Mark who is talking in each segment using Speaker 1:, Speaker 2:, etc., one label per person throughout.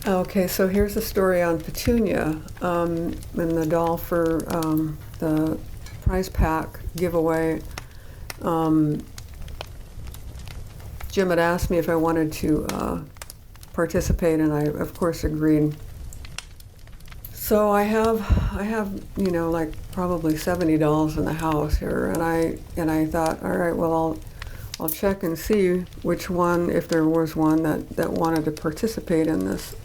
Speaker 1: Okay, so here's a story on Petunia, and the doll for the prize pack giveaway. Jim had asked me if I wanted to participate, and I, of course, agreed. So I have, like probably 70 dolls in the house here, and I thought, all right, well, I'll check and see which one, if there was one that wanted to participate in this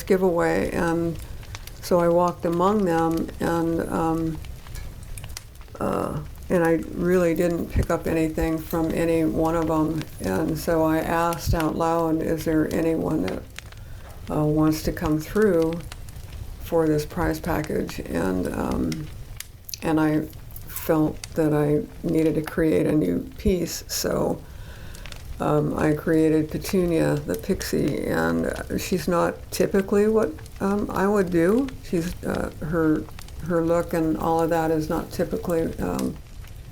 Speaker 1: giveaway. And so I walked among them, and I really didn't pick up anything from any one of them. And so I asked out loud, is there anyone that wants to come through for this prize package? And I felt that I needed to create a new piece, so I created Petunia the pixie, and she's not typically what I would do. She's her look and all of that is not typically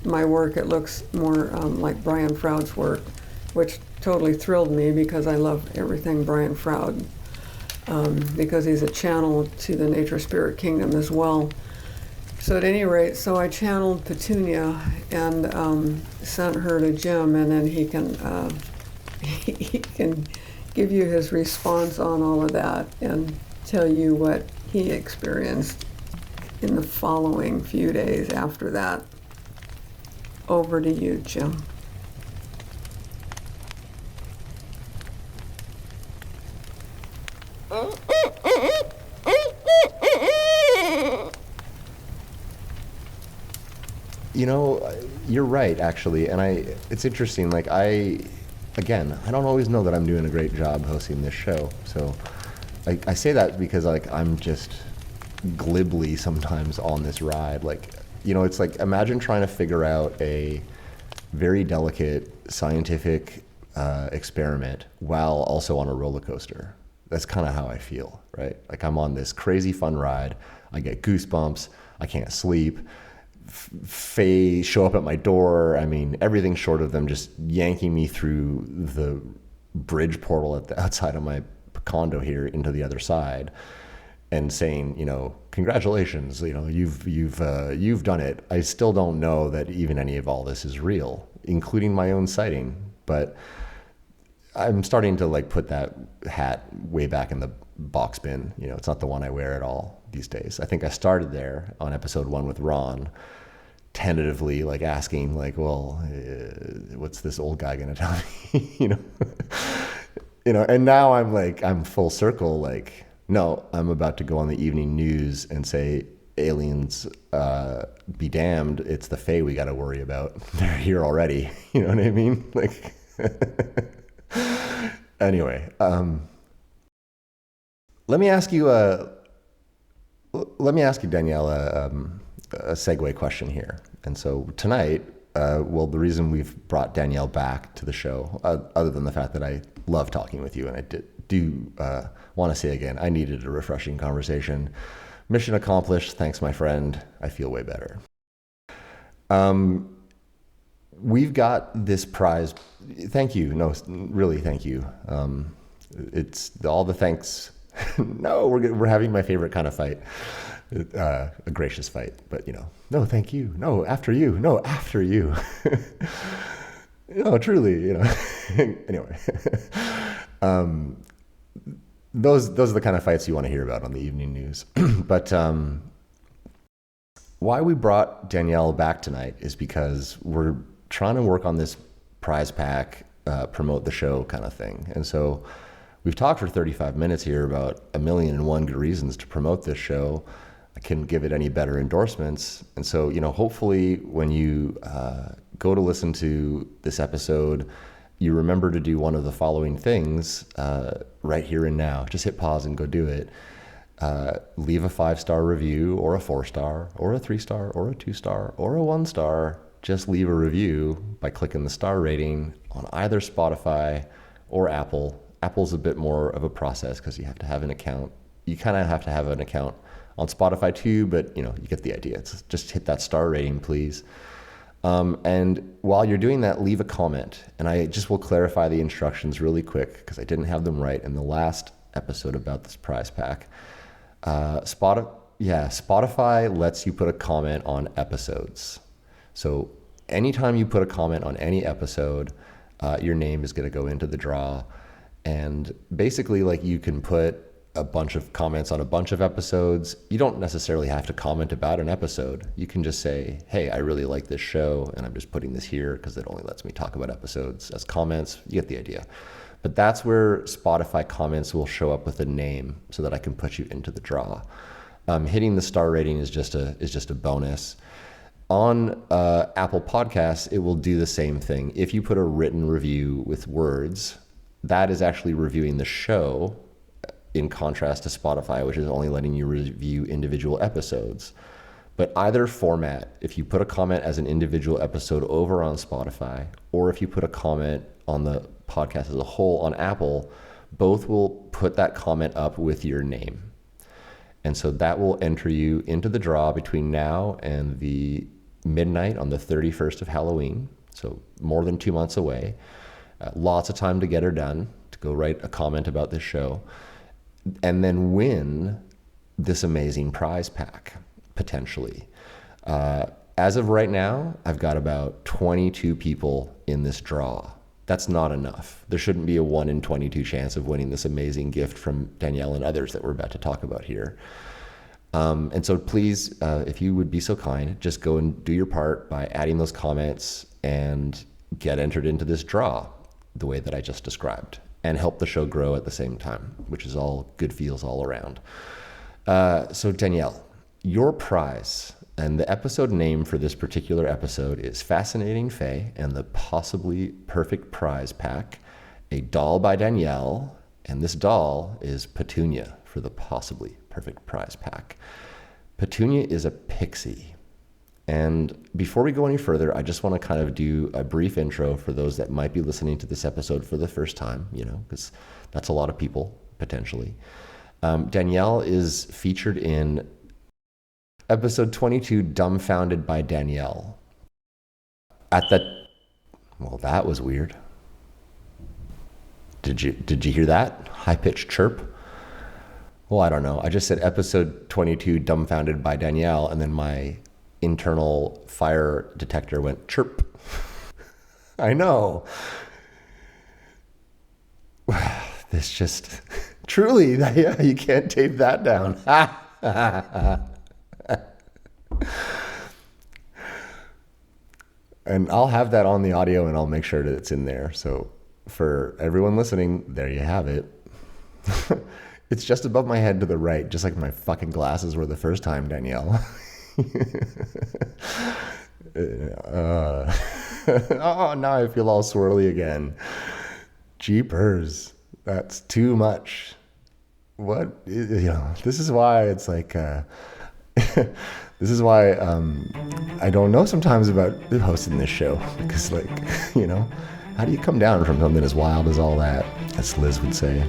Speaker 1: my work. It looks more like Brian Froud's work, which totally thrilled me because I love everything Brian Froud, because he's a channel to the nature spirit kingdom as well. So at any rate, so I channeled Petunia and sent her to Jim, and then he can he can give you his response on all of that and tell you what he experienced in the following few days after that. Over to you, Jim.
Speaker 2: You're right, actually, and it's interesting, I don't always know that I'm doing a great job hosting this show, so I say that because, I'm just glibly sometimes on this ride, it's imagine trying to figure out a very delicate scientific experiment while also on a roller coaster. That's kind of how I feel, right? I'm on this crazy fun ride, I get goosebumps, I can't sleep, Fae show up at my door. I mean, everything short of them just yanking me through the bridge portal at the outside of my condo here into the other side, and saying, congratulations, you've done it. I still don't know that even any of all this is real, including my own sighting. But I'm starting to put that hat way back in the box bin. It's not the one I wear at all these days. I think I started there on episode 1 with Ron, tentatively asking what's this old guy gonna tell me? And now I'm full circle, no, I'm about to go on the evening news and say, aliens be damned, it's the Fae we got to worry about. They're here already. You know what I mean? Anyway, let me ask you, Danielle, a segue question here. And so tonight, the reason we've brought Danielle back to the show, other than the fact that I love talking with you, and I do want to say again, I needed a refreshing conversation. Mission accomplished. Thanks, my friend. I feel way better. We've got this prize. Thank you. No, really, thank you. It's all the thanks. No, we're having my favorite kind of fight. A gracious fight, but no, thank you. No, after you. No, after you. No, truly, Anyway, those are the kind of fights you want to hear about on the evening news. But why we brought Danielle back tonight is because we're trying to work on this prize pack, promote the show kind of thing. And so we've talked for 35 minutes here about 1,000,001 good reasons to promote this show. I couldn't give it any better endorsements. And so, hopefully when you go to listen to this episode, you remember to do one of the following things right here and now. Just hit pause and go do it. Leave a 5-star review, or a 4-star, or a 3-star, or a 2-star, or a 1-star. Just leave a review by clicking the star rating on either Spotify or Apple. Apple's a bit more of a process because you have to have an account. You kind of have to have an account on Spotify too, but you get the idea. Just hit that star rating, please. And while you're doing that, leave a comment. And I just will clarify the instructions really quick because I didn't have them right in the last episode about this prize pack. Spotify lets you put a comment on episodes. So anytime you put a comment on any episode, your name is going to go into the draw. And basically, like, you can put a bunch of comments on a bunch of episodes. You don't necessarily have to comment about an episode. You can just say, hey, I really like this show, and I'm just putting this here because it only lets me talk about episodes as comments. You get the idea. But that's where Spotify comments will show up with a name so that I can put you into the draw. Hitting the star rating is just a bonus. On Apple Podcasts, it will do the same thing. If you put a written review with words, that is actually reviewing the show, in contrast to Spotify, which is only letting you review individual episodes. But either format, if you put a comment as an individual episode over on Spotify, or if you put a comment on the podcast as a whole on Apple, both will put that comment up with your name. And so that will enter you into the draw between now and the midnight on the 31st of Halloween. So more than 2 months away. Lots of time to get her done, to go write a comment about this show, and then win this amazing prize pack, potentially. As of right now, I've got about 22 people in this draw. That's not enough. There shouldn't be a 1 in 22 chance of winning this amazing gift from Danielle and others that we're about to talk about here. And so please, if you would be so kind, just go and do your part by adding those comments and get entered into this draw the way that I just described, and help the show grow at the same time, which is all good feels all around. So Danielle, your prize, and the episode name for this particular episode is Fascinating Fae and the Possibly Perfect Prize Pack, a doll by Danielle, and this doll is Petunia for the Possibly Perfect Prize Pack. Petunia is a pixie. And before we go any further, I just want to kind of do a brief intro for those that might be listening to this episode for the first time, because that's a lot of people, potentially. Danielle is featured in episode 22, Dumbfounded by Danielle. Well, that was weird. Did you hear that? High-pitched chirp? Well, I don't know. I just said episode 22, Dumbfounded by Danielle, and then my internal fire detector went chirp. I know. This just, truly, yeah, you can't tape that down. And I'll have that on the audio, and I'll make sure that it's in there. So for everyone listening, there you have it. It's just above my head to the right, just like my fucking glasses were the first time, Danielle. Oh, now I feel all swirly again. Jeepers, that's too much. This is why it's like, this is why I don't know sometimes about hosting this show, because how do you come down from something as wild as all that, as Liz would say.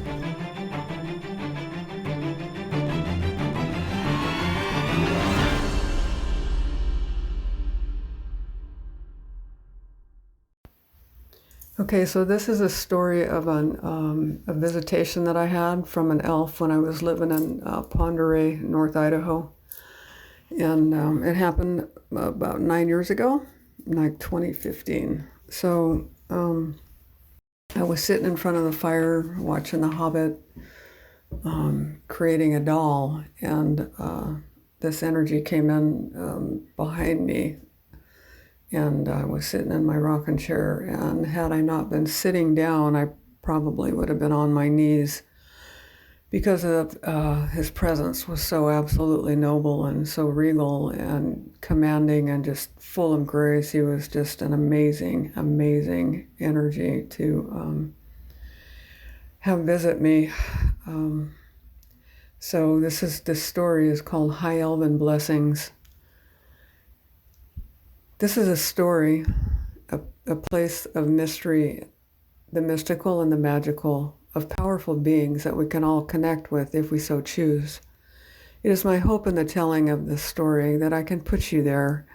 Speaker 1: Okay, so this is a story of a visitation that I had from an elf when I was living in Ponderay, North Idaho. And it happened about 9 years ago, like 2015. So I was sitting in front of the fire watching The Hobbit, creating a doll, and this energy came in behind me. And I was sitting in my rocking chair, and had I not been sitting down, I probably would have been on my knees, because of his presence was so absolutely noble and so regal and commanding and just full of grace. He was just an amazing, amazing energy to have visit me. So this story is called High Elven Blessings. This is a story, a place of mystery, the mystical and the magical, of powerful beings that we can all connect with if we so choose. It is my hope in the telling of this story that I can put you there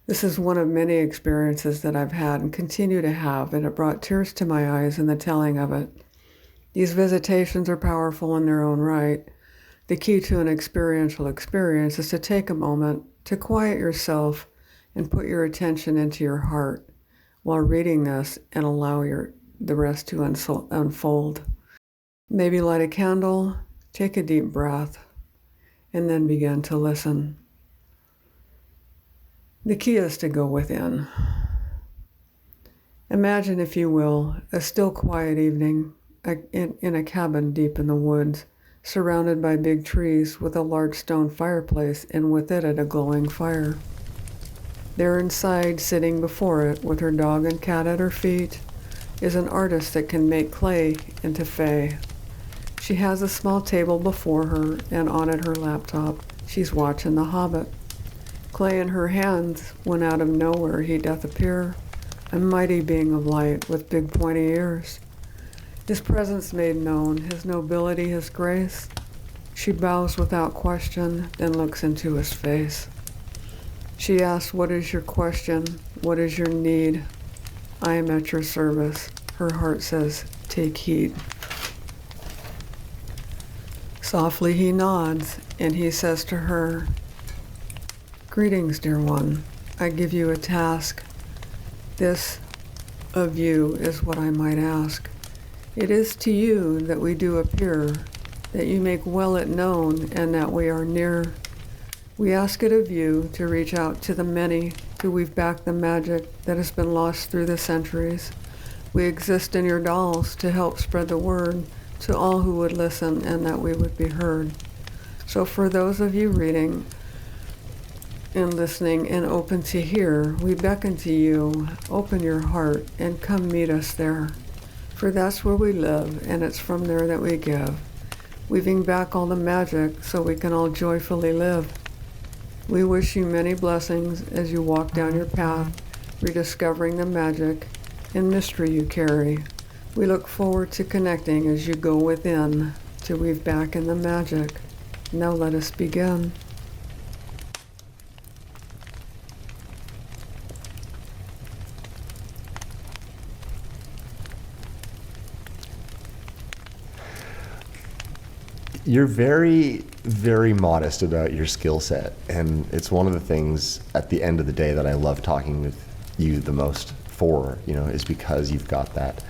Speaker 1: This is one of many experiences that I've had and continue to have, and it brought tears to my eyes in the telling of it. These visitations are powerful in their own right. The key to an experiential experience is to take a moment to quiet yourself and put your attention into your heart while reading this and allow the rest to unfold. Maybe light a candle, take a deep breath, and then begin to listen. The key is to go within. Imagine, if you will, a still, quiet evening in a cabin deep in the woods, surrounded by big trees with a large stone fireplace and with it a glowing fire. There inside, sitting before it with her dog and cat at her feet, is an artist that can make clay into fae. She has a small table before her, and on it her laptop. She's watching The Hobbit. Clay in her hands, when out of nowhere he doth appear, a mighty being of light with big pointy ears. His presence made known, his nobility, his grace. She bows without question, then looks into his face. She asks, "What is your question? What is your need? I am at your service." Her heart says, "Take heed." Softly he nods, and he says to her, "Greetings, dear one. I give you a task. This of you is what I might ask. It is to you that we do appear, that you make well it known, and that we are near. We ask it of you to reach out to the many, to weave back the magic that has been lost through the centuries. We exist in your dolls to help spread the word to all who would listen, and that we would be heard. So for those of you reading and listening and open to hear, we beckon to you, open your heart and come meet us there. For that's where we live, and it's from there that we give, weaving back all the magic so we can all joyfully live. We wish you many blessings as you walk down your path, rediscovering the magic and mystery you carry. We look forward to connecting as you go within to weave back in the magic. Now let us begin.
Speaker 2: You're very, very modest about your skill set, and it's one of the things at the end of the day that I love talking with you the most for, is because you've got that.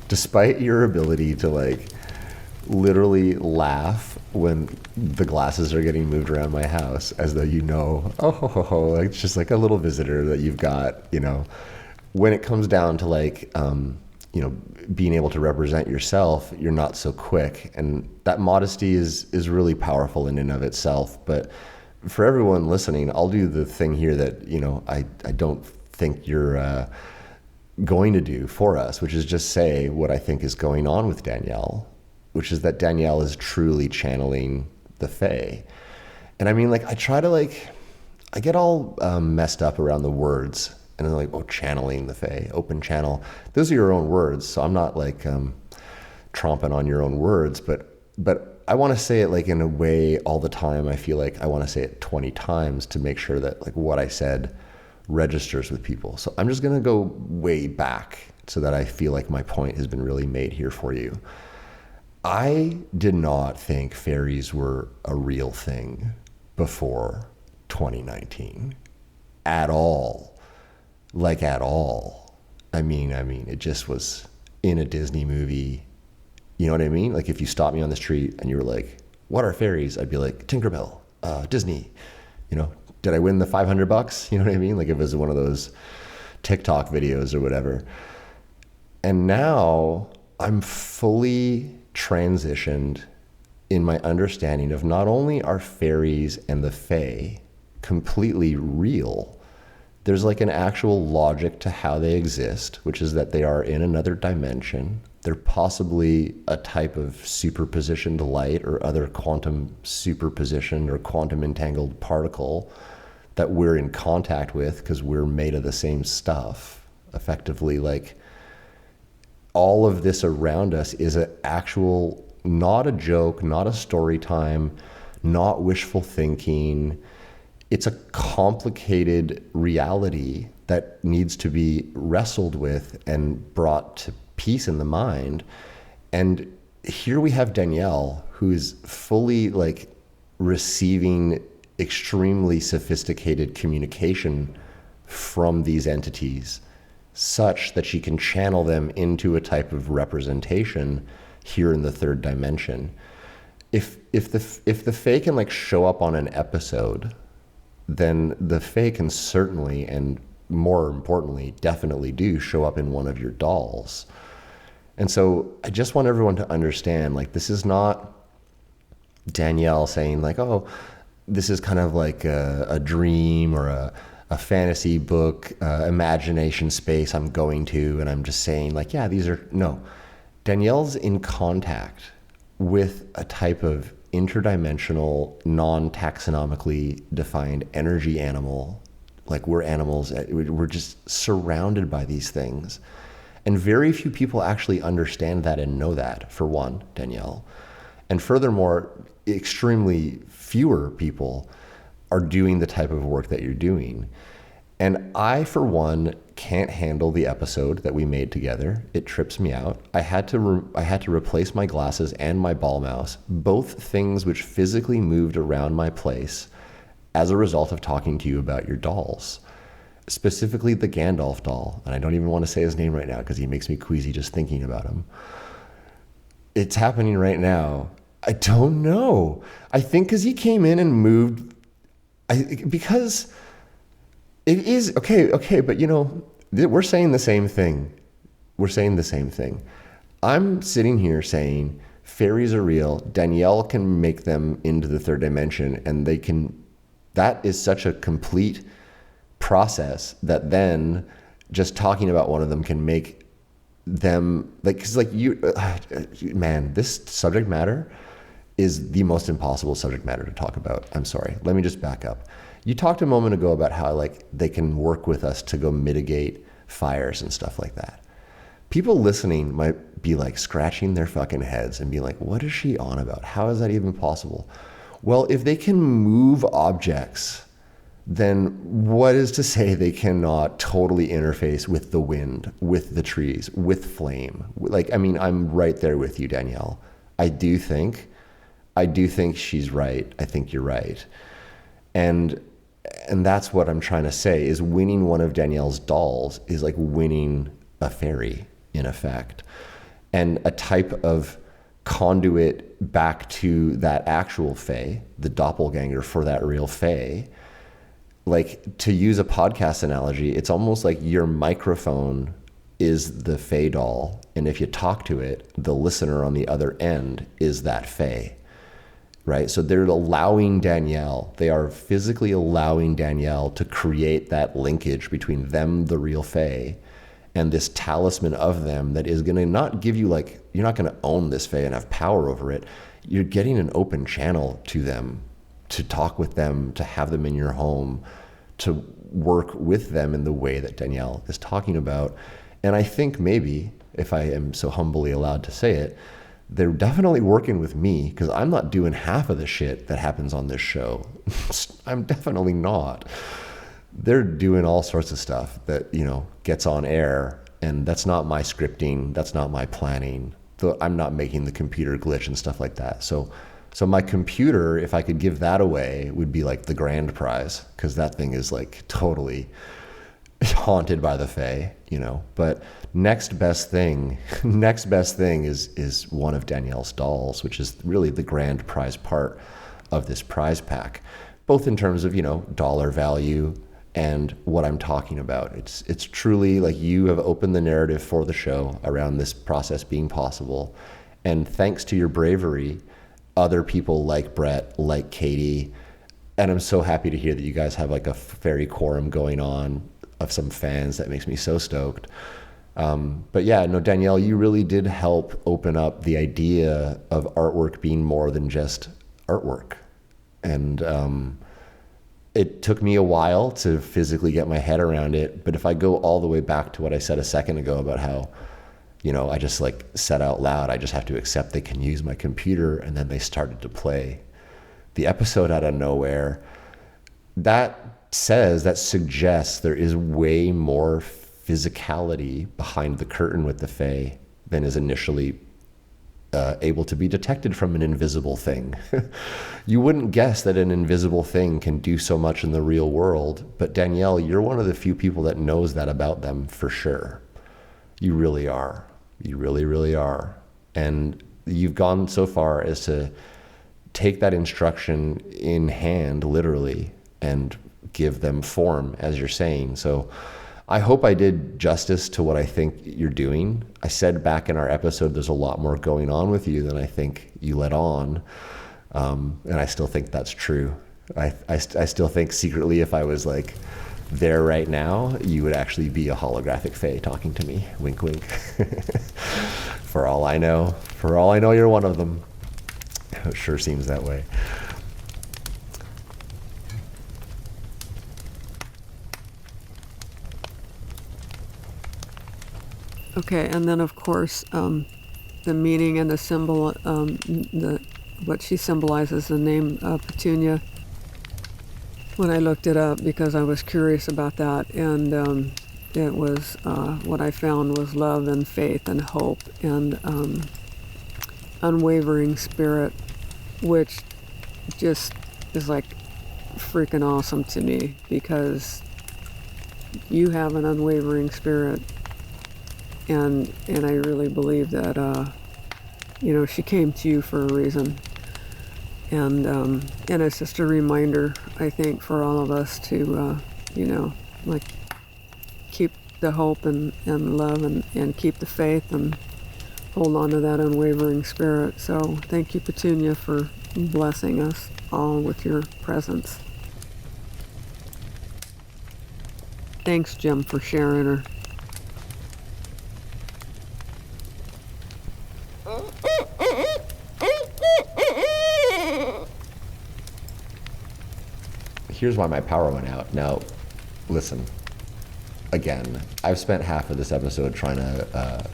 Speaker 2: Despite your ability to literally laugh when the glasses are getting moved around my house as though oh ho ho ho, it's just like a little visitor that you've got, when it comes down to being able to represent yourself, you're not so quick. And that modesty is really powerful in and of itself. But for everyone listening, I'll do the thing here that, I don't think you're going to do for us, which is just say what I think is going on with Danielle, which is that Danielle is truly channeling the Fae. And I mean, I try to I get all messed up around the words. And then channeling the Fae, open channel. Those are your own words, so I'm not tromping on your own words, but I want to say it in a way all the time. I feel like I want to say it 20 times to make sure that what I said registers with people. So I'm just going to go way back so that I feel like my point has been really made here for you. I did not think fairies were a real thing before 2019 at all. At all. I mean, it just was in a Disney movie. You know what I mean? If you stopped me on the street and you were like, "What are fairies?" I'd be like, "Tinkerbell, Disney." Did I win the $500? You know what I mean? If it was one of those TikTok videos or whatever. And now I'm fully transitioned in my understanding of not only are fairies and the Fae completely real, there's an actual logic to how they exist, which is that they are in another dimension. They're possibly a type of superpositioned light or other quantum superpositioned or quantum entangled particle that we're in contact with because we're made of the same stuff. Effectively, all of this around us is an actual, not a joke, not a story time, not wishful thinking. it's a complicated reality that needs to be wrestled with and brought to peace in the mind. And here we have Danielle, who's fully like receiving extremely sophisticated communication from these entities, such that she can channel them into a type of representation here in the third dimension. If the Fae can like show up on an episode, then the Fae can certainly, and more importantly, definitely do show up in one of your dolls. And so I just want everyone to understand, like, this is not Danielle saying like, oh, this is kind of like a dream or a fantasy book, imagination space I'm going to, and I'm just saying like, yeah, these are, no. Danielle's in contact with a type of interdimensional, non-taxonomically defined energy animal. Like, we're animals, we're just surrounded by these things. And very few people actually understand that and know that, for one, Danielle. And furthermore, extremely fewer people are doing the type of work that you're doing. And I, for one, can't handle the episode that we made together. It trips me out. I had to replace my glasses and my ball mouse, both things which physically moved around my place as a result of talking to you about your dolls. Specifically the Gandalf doll. And I don't even want to say his name right now because he makes me queasy just thinking about him. It's happening right now. I don't know. I think because he came in and moved, because it is, okay, but you know, we're saying the same thing. We're saying the same thing. I'm sitting here saying fairies are real. Danielle can make them into the third dimension, and they can, that is such a complete process that then just talking about one of them can make them, like, because like you, man, this subject matter is the most impossible subject matter to talk about. I'm sorry. Let me just back up. You talked a moment ago about how like they can work with us to go mitigate fires and stuff like that. People listening might be like scratching their fucking heads and be like, what is she on about? How is that even possible? Well, if they can move objects, then what is to say they cannot totally interface with the wind, with the trees, with flame? Like, I mean, I'm right there with you, Danielle. I do think she's right. I think you're right. And that's what I'm trying to say, is winning one of Danielle's dolls is like winning a fairy, in effect. And a type of conduit back to that actual Fae, the doppelganger for that real Fae. Like, to use a podcast analogy, it's almost like your microphone is the Fae doll, and if you talk to it, the listener on the other end is that Fae. Right? So they're allowing Danielle, they are physically allowing Danielle to create that linkage between them, the real Fae, and this talisman of them that is going to not give you, like, you're not going to own this Fae and have power over it. You're getting an open channel to them, to talk with them, to have them in your home, to work with them in the way that Danielle is talking about. And I think maybe, if I am so humbly allowed to say it, they're definitely working with me, because I'm not doing half of the shit that happens on this show. I'm definitely not. They're doing all sorts of stuff that, you know, gets on air, and that's not my scripting, that's not my planning. I'm not making the computer glitch and stuff like that. So my computer, if I could give that away, would be like the grand prize, because that thing is like totally haunted by the Fae, you know. But next best thing is one of Danielle's dolls, which is really the grand prize part of this prize pack, both in terms of, you know, dollar value and what I'm talking about. It's truly like, you have opened the narrative for the show around this process being possible, and thanks to your bravery, other people like Brett, like Katie, and I'm so happy to hear that you guys have like a fairy quorum going on of some fans. That makes me so stoked. But yeah, no, Danielle, you really did help open up the idea of artwork being more than just artwork. And it took me a while to physically get my head around it. But if I go all the way back to what I said a second ago about how, you know, I just like said out loud, I just have to accept they can use my computer, and then they started to play the episode out of nowhere. that suggests there is way more physicality behind the curtain with the Fae than is initially able to be detected from an invisible thing. You wouldn't guess that an invisible thing can do so much in the real world, but Danielle, you're one of the few people that knows that about them for sure. You really are. You really, really are. And you've gone so far as to take that instruction in hand, literally, and give them form, as you're saying. So I hope I did justice to what I think you're doing. I said back in our episode, there's a lot more going on with you than I think you let on. And I still think that's true. I still think secretly, if I was like there right now, you would actually be a holographic Fae talking to me. Wink, wink. For all I know, you're one of them. It sure seems that way.
Speaker 1: Okay, and then of course, the meaning and the symbol, what she symbolizes, the name Petunia. When I looked it up, because I was curious about that, and it was what I found was love and faith and hope and unwavering spirit, which just is like freaking awesome to me, because you have an unwavering spirit. And I really believe that, she came to you for a reason. And it's just a reminder, I think, for all of us to, keep the hope and love and keep the faith and hold on to that unwavering spirit. So thank you, Petunia, for blessing us all with your presence. Thanks, Jim, for sharing her.
Speaker 2: Here's why my power went out. Now, listen, again, I've spent half of this episode trying to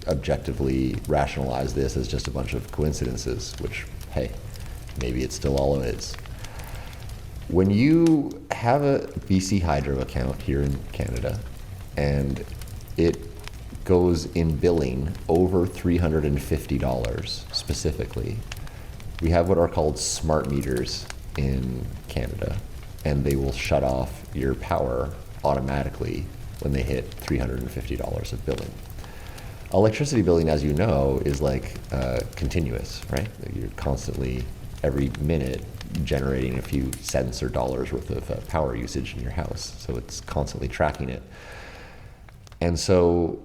Speaker 2: objectively rationalize this as just a bunch of coincidences, which, hey, maybe it's still all it is. When you have a BC Hydro account here in Canada and it goes in billing over $350 specifically, we have what are called smart meters in Canada, and they will shut off your power automatically when they hit $350 of billing. Electricity billing, as you know, is like continuous, right? You're constantly, every minute, generating a few cents or dollars worth of power usage in your house, so it's constantly tracking it. And so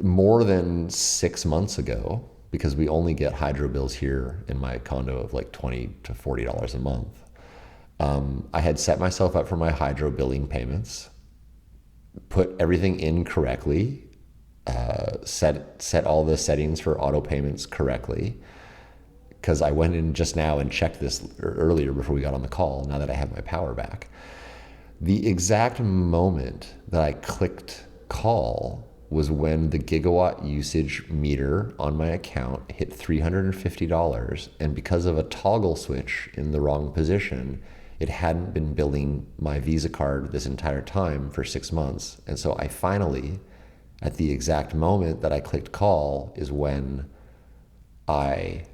Speaker 2: more than 6 months ago, because we only get hydro bills here in my condo of like $20 to $40 a month, I had set myself up for my hydro billing payments, put everything in correctly, set all the settings for auto payments correctly, because I went in just now and checked this earlier before we got on the call, now that I have my power back. The exact moment that I clicked call was when the gigawatt usage meter on my account hit $350, and because of a toggle switch in the wrong position, it hadn't been billing my Visa card this entire time for 6 months. And so I finally, at the exact moment that I clicked call, is when I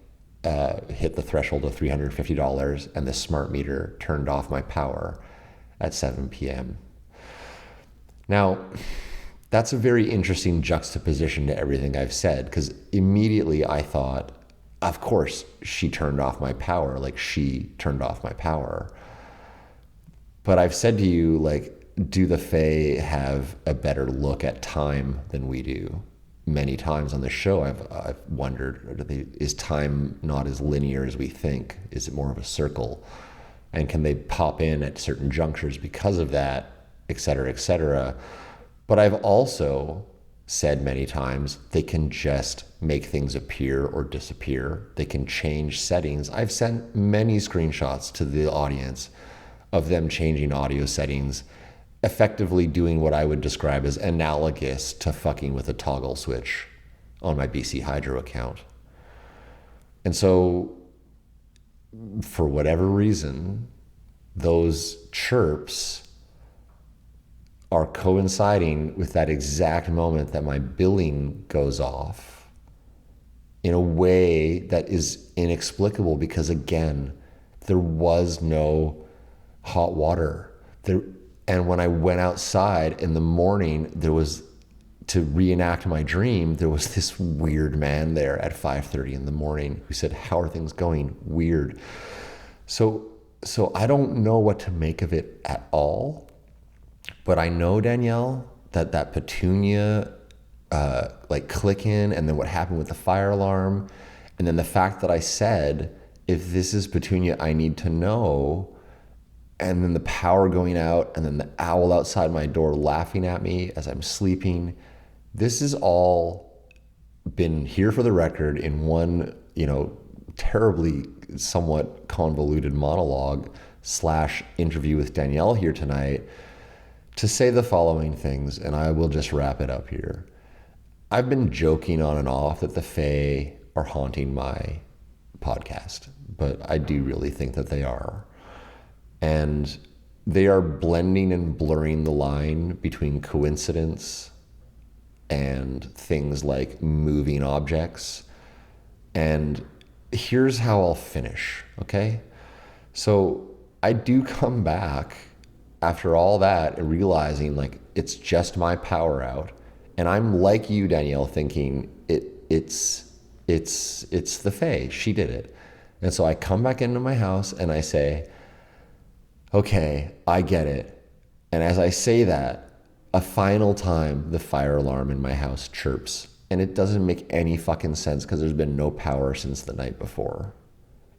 Speaker 2: hit the threshold of $350 and the smart meter turned off my power at 7 p.m. Now, that's a very interesting juxtaposition to everything I've said, because immediately I thought, of course, she turned off my power, like she turned off my power. But I've said to you, like, do the Fae have a better look at time than we do? Many times on the show, I've wondered, is time not as linear as we think? Is it more of a circle? And can they pop in at certain junctures because of that, et cetera, et cetera? But I've also said many times, they can just make things appear or disappear. They can change settings. I've sent many screenshots to the audience of them changing audio settings, effectively doing what I would describe as analogous to fucking with a toggle switch on my BC Hydro account. And so, for whatever reason, those chirps are coinciding with that exact moment that my billing goes off in a way that is inexplicable, because again, there was no hot water there. And when I went outside in the morning, there was, to reenact my dream, there was this weird man there at 5:30 in the morning who said, "How are things going?" Weird. So I don't know what to make of it at all. But I know, Danielle, that petunia, like clicking, and then what happened with the fire alarm, and then the fact that I said, if this is petunia, I need to know, and then the power going out, and then the owl outside my door laughing at me as I'm sleeping. This has all been, here for the record, in one, terribly somewhat convoluted monologue / interview with Danielle here tonight, to say the following things, and I will just wrap it up here. I've been joking on and off that the Fae are haunting my podcast, but I do really think that they are. And they are blending and blurring the line between coincidence and things like moving objects. And here's how I'll finish, okay? So I do come back after all that and realizing like it's just my power out. And I'm like you, Danielle, thinking it's the Fae. She did it. And so I come back into my house and I say, okay, I get it. And as I say that, a final time, the fire alarm in my house chirps. And it doesn't make any fucking sense because there's been no power since the night before.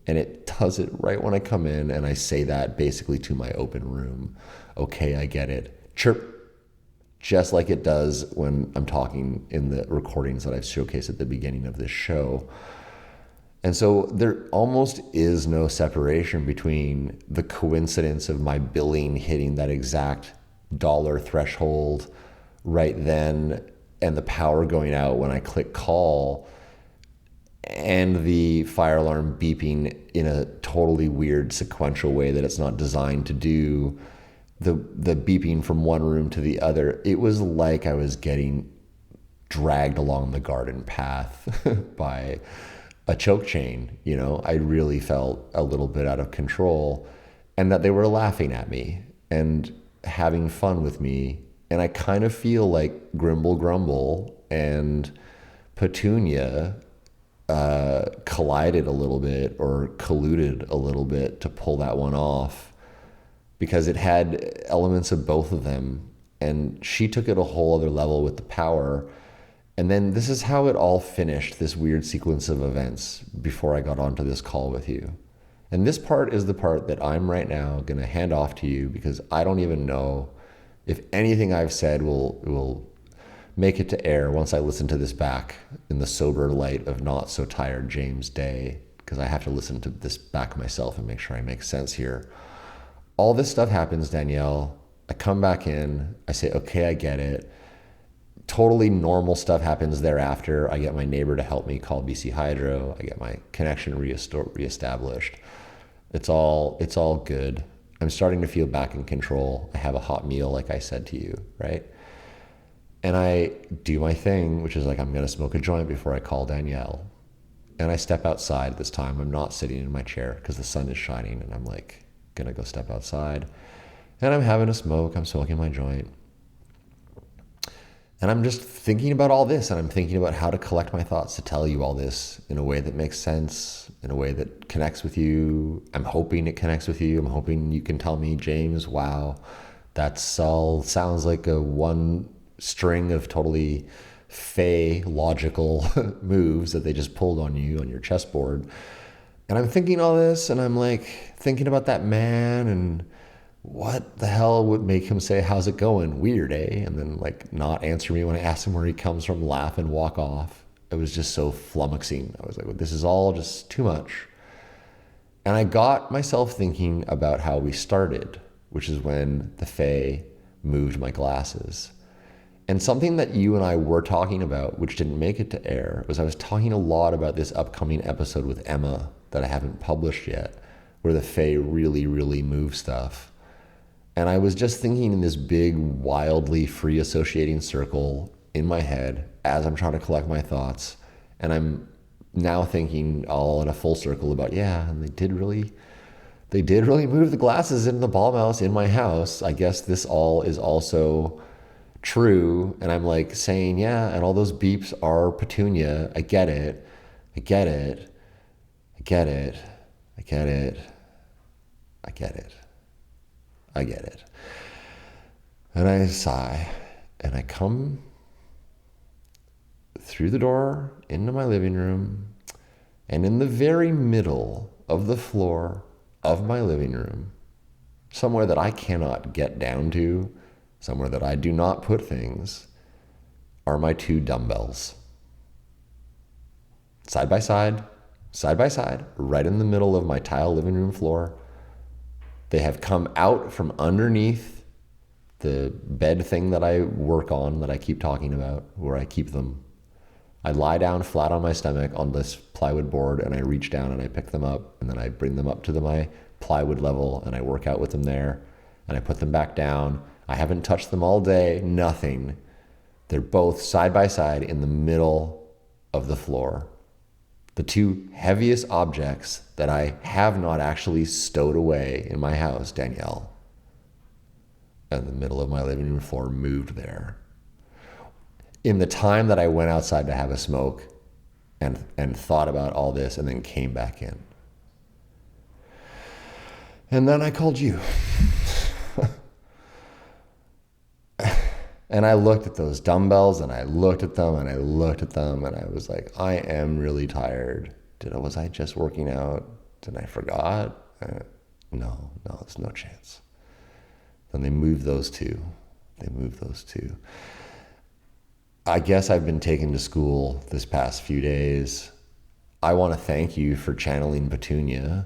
Speaker 2: And it does it right when I come in, and I say that basically to my open room. Okay, I get it. Chirp. Just like it does when I'm talking in the recordings that I've showcased at the beginning of this show. And so there almost is no separation between the coincidence of my billing hitting that exact dollar threshold right then, and the power going out when I click call, and the fire alarm beeping in a totally weird sequential way that it's not designed to do, the beeping from one room to the other. It was like I was getting dragged along the garden path by a choke chain. I really felt a little bit out of control, and that they were laughing at me and having fun with me. And I kind of feel like Grimble Grumble and Petunia collided a little bit, or colluded a little bit, to pull that one off, because it had elements of both of them. And she took it a whole other level with the power. And then this is how it all finished, this weird sequence of events, before I got onto this call with you. And this part is the part that I'm right now going to hand off to you, because I don't even know if anything I've said will make it to air once I listen to this back in the sober light of not so tired James Day, because I have to listen to this back myself and make sure I make sense here. All this stuff happens, Danielle. I come back in, I say, okay, I get it. Totally normal stuff happens thereafter. I get my neighbor to help me call BC Hydro. I get my connection reestablished. It's all good. I'm starting to feel back in control. I have a hot meal, like I said to you, right? And I do my thing, which is like, I'm going to smoke a joint before I call Danielle. And I step outside this time. I'm not sitting in my chair because the sun is shining, and I'm like, going to go step outside. And I'm having a smoke. I'm smoking my joint. And I'm just thinking about all this, and I'm thinking about how to collect my thoughts to tell you all this in a way that makes sense, in a way that connects with you. I'm hoping it connects with you. I'm hoping you can tell me, James, wow, that's all sounds like a one string of totally Fae logical moves that they just pulled on you on your chessboard. And I'm thinking all this, and I'm like thinking about that man, and what the hell would make him say, how's it going? Weird, eh? And then like not answer me when I ask him where he comes from, laugh and walk off. It was just so flummoxing. I was like, this is all just too much. And I got myself thinking about how we started, which is when the Fae moved my glasses. And something that you and I were talking about, which didn't make it to air, was I was talking a lot about this upcoming episode with Emma that I haven't published yet, where the Fae really, really move stuff. And I was just thinking in this big, wildly free associating circle in my head as I'm trying to collect my thoughts. And I'm now thinking all in a full circle about, yeah, and they did really move the glasses into the ball mouse in my house. I guess this all is also true. And I'm like saying, yeah, and all those beeps are Petunia. I get it. I get it. I get it. I get it. I get it. I get it. And I sigh, and I come through the door into my living room, and in the very middle of the floor of my living room, somewhere that I cannot get down to, somewhere that I do not put things, are my two dumbbells. Side by side, right in the middle of my tile living room floor. They have come out from underneath the bed thing that I work on, that I keep talking about, where I keep them. I lie down flat on my stomach on this plywood board, and I reach down and I pick them up, and then I bring them up to my plywood level, and I work out with them there, and I put them back down. I haven't touched them all day, nothing. They're both side by side in the middle of the floor. The two heaviest objects that I have not actually stowed away in my house, Danielle, and the middle of my living room floor moved there. In the time that I went outside to have a smoke and thought about all this and then came back in. And then I called you. And I looked at those dumbbells, and I looked at them, and I looked at them, and I was like, I am really tired. Was I just working out? Did I forgot? No, there's no chance. Then they moved those two. I guess I've been taken to school this past few days. I want to thank you for channeling Petunia.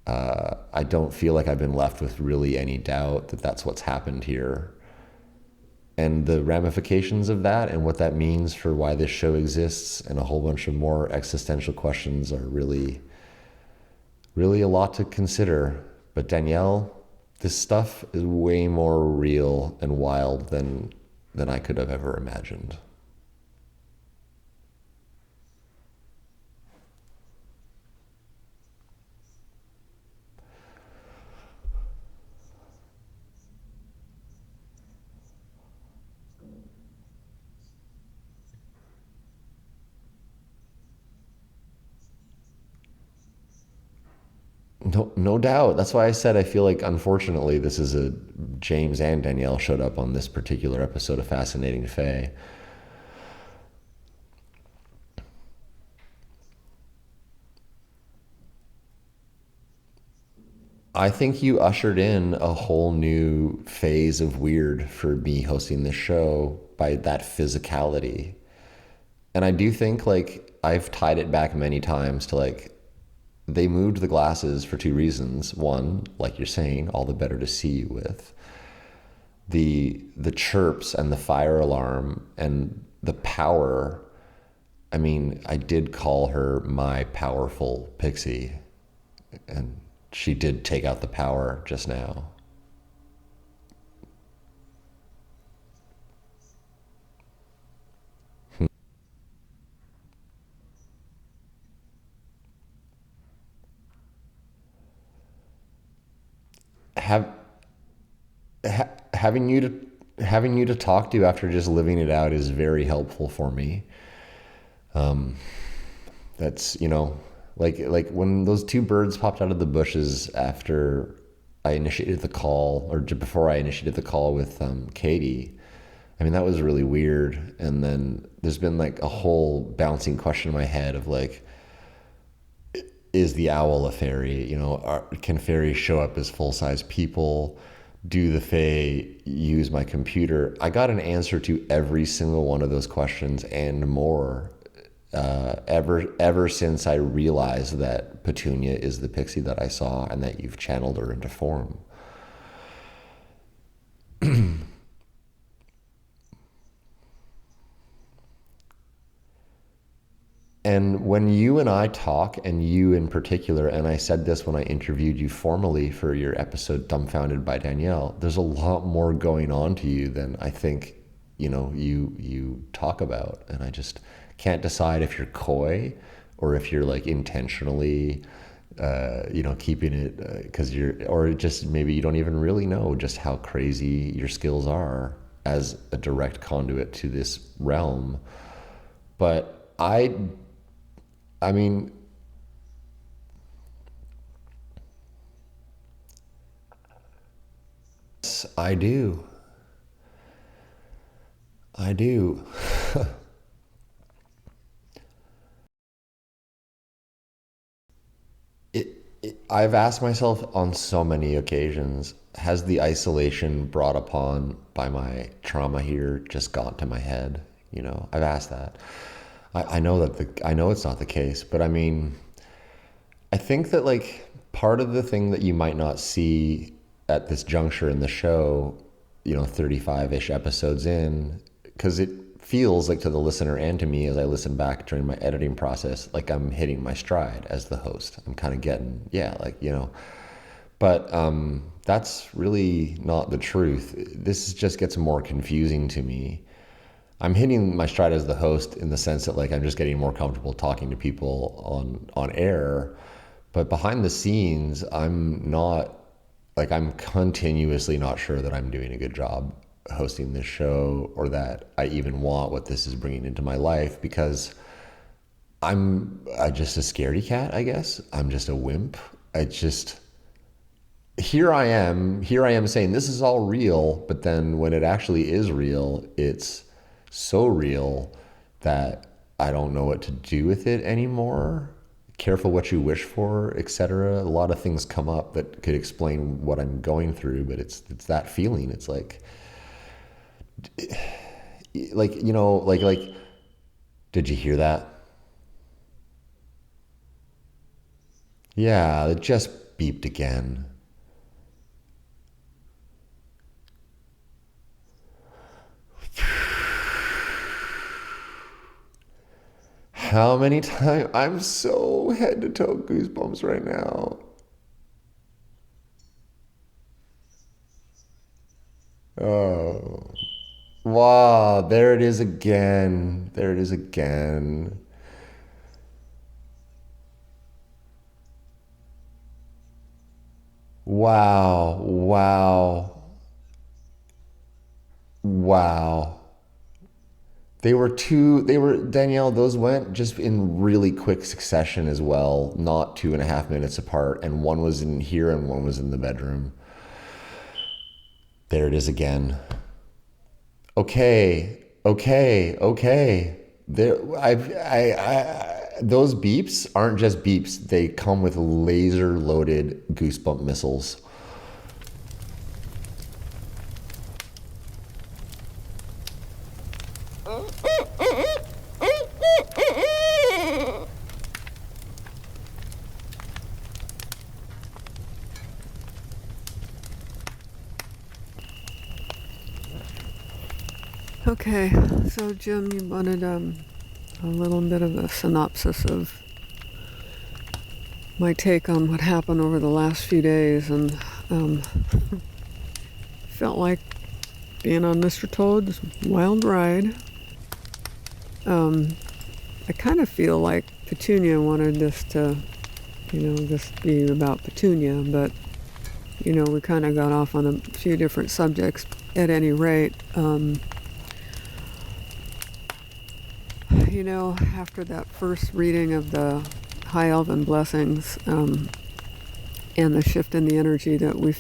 Speaker 2: I don't feel like I've been left with really any doubt that that's what's happened here. And the ramifications of that and what that means for why this show exists and a whole bunch of more existential questions are really, really a lot to consider. But Danielle, this stuff is way more real and wild than I could have ever imagined. No doubt. That's why I said I feel like, unfortunately, this is James and Danielle showed up on this particular episode of Fascinating Fae. I think you ushered in a whole new phase of weird for me hosting this show by that physicality. And I do think, like, I've tied it back many times to, like, they moved the glasses for two reasons. One, like you're saying, all the better to see you with. The chirps and the fire alarm and the power. I mean, I did call her my powerful pixie, and she did take out the power just now. Have having you to talk to after just living it out is very helpful for me. That's, like when those two birds popped out of the bushes after I initiated the call, or before I initiated the call with Katie. I mean, that was really weird. And then there's been like a whole bouncing question in my head of like, is the owl a fairy? Can fairies show up as full-size people? Do the Fae use my computer? I got an answer to every single one of those questions and more ever since I realized that Petunia is the pixie that I saw and that you've channeled her into form. And when you and I talk, and you in particular, and I said this when I interviewed you formally for your episode Dumbfounded by Danielle, there's a lot more going on to you than I think, you talk about. And I just can't decide if you're coy or if you're like intentionally, keeping it because or just maybe you don't even really know just how crazy your skills are as a direct conduit to this realm. But I mean, I do. I do. I've asked myself on so many occasions, has the isolation brought upon by my trauma here just got to my head? I've asked that. I know I know it's not the case, but I mean, I think that like part of the thing that you might not see at this juncture in the show, 35-ish episodes in, because it feels like to the listener and to me as I listen back during my editing process, like I'm hitting my stride as the host. I'm kind of getting, but that's really not the truth. This just gets more confusing to me. I'm hitting my stride as the host in the sense that like I'm just getting more comfortable talking to people on air, but behind the scenes, I'm continuously not sure that I'm doing a good job hosting this show or that I even want what this is bringing into my life, because I just a scaredy cat, I guess. I'm just a wimp. Here I am saying this is all real, but then when it actually is real, it's so real that I don't know what to do with it anymore. Careful what you wish for, etc. A lot of things come up that could explain what I'm going through, but it's that feeling. It's like did you hear that? Yeah, it just beeped again. How many times? I'm so head to toe goosebumps right now. Oh, wow, there it is again. There it is again. Wow, wow, wow. Danielle, those went just in really quick succession as well, not 2.5 minutes apart. And one was in here and one was in the bedroom. There it is again. Okay, okay, okay. Those beeps aren't just beeps. They come with laser loaded goosebump missiles.
Speaker 1: Okay, so Jim, you wanted a little bit of a synopsis of my take on what happened over the last few days, and felt like being on Mr. Toad's wild ride. I kind of feel like Petunia wanted this to, just be about Petunia, but, we kind of got off on a few different subjects at any rate. After that first reading of the High Elven Blessings, and the shift in the energy that we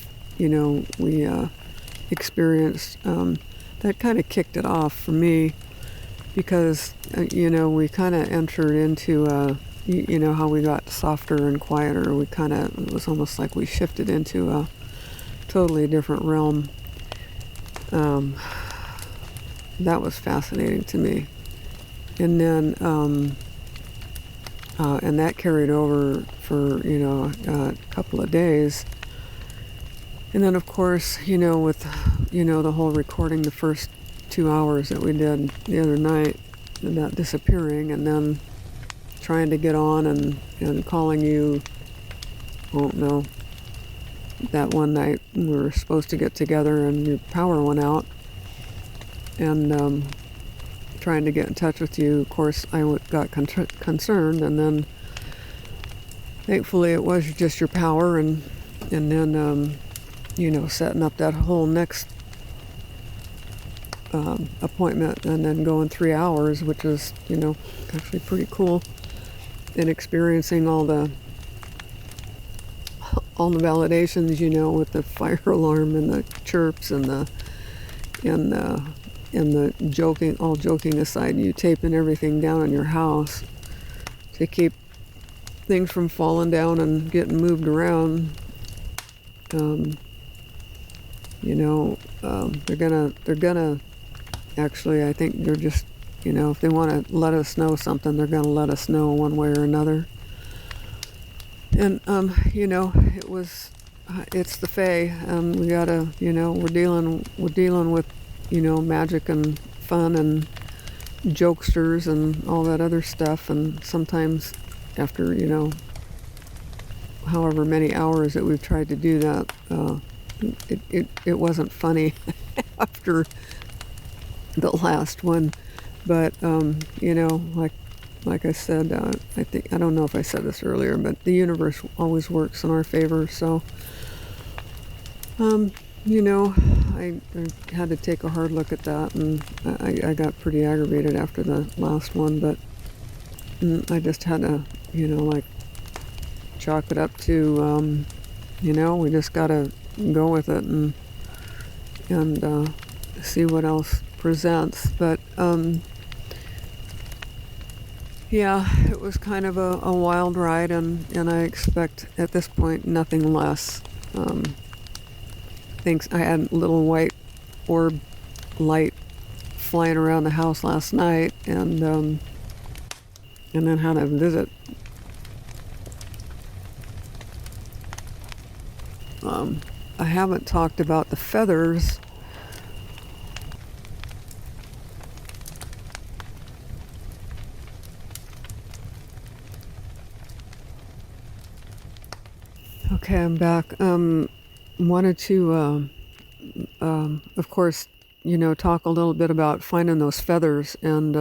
Speaker 1: experienced, that kind of kicked it off for me, because, we kind of entered into, how we got softer and quieter. It was almost like we shifted into a totally different realm. That was fascinating to me. And then, and that carried over for, a couple of days. And then, of course, with, the whole recording the first 2 hours that we did the other night, and that disappearing, and then trying to get on and calling you, I don't know, that one night we were supposed to get together and your power went out, and trying to get in touch with you. Of course, I got concerned, and then thankfully it was just your power, and then setting up that whole next appointment, and then going 3 hours, which is actually pretty cool, and experiencing all the validations, with the fire alarm and the chirps and the joking, all joking aside, you taping everything down in your house to keep things from falling down and getting moved around. They're gonna actually, I think they're just, if they want to let us know something, they're gonna let us know one way or another. And it's the Fae, and we gotta, we're dealing with, magic and fun and jokesters and all that other stuff, and sometimes after, however many hours that we've tried to do that, it wasn't funny after the last one, but like I said, I don't know if I said this earlier, but the universe always works in our favor. So, I had to take a hard look at that, and I got pretty aggravated after the last one, but I just had to, chalk it up to, we just gotta go with it and see what else presents. But yeah, it was kind of a wild ride, and I expect at this point nothing less. I had a little white orb light flying around the house last night, and then had a visit. I haven't talked about the feathers. Okay, I'm back. Wanted to, of course, talk a little bit about finding those feathers, and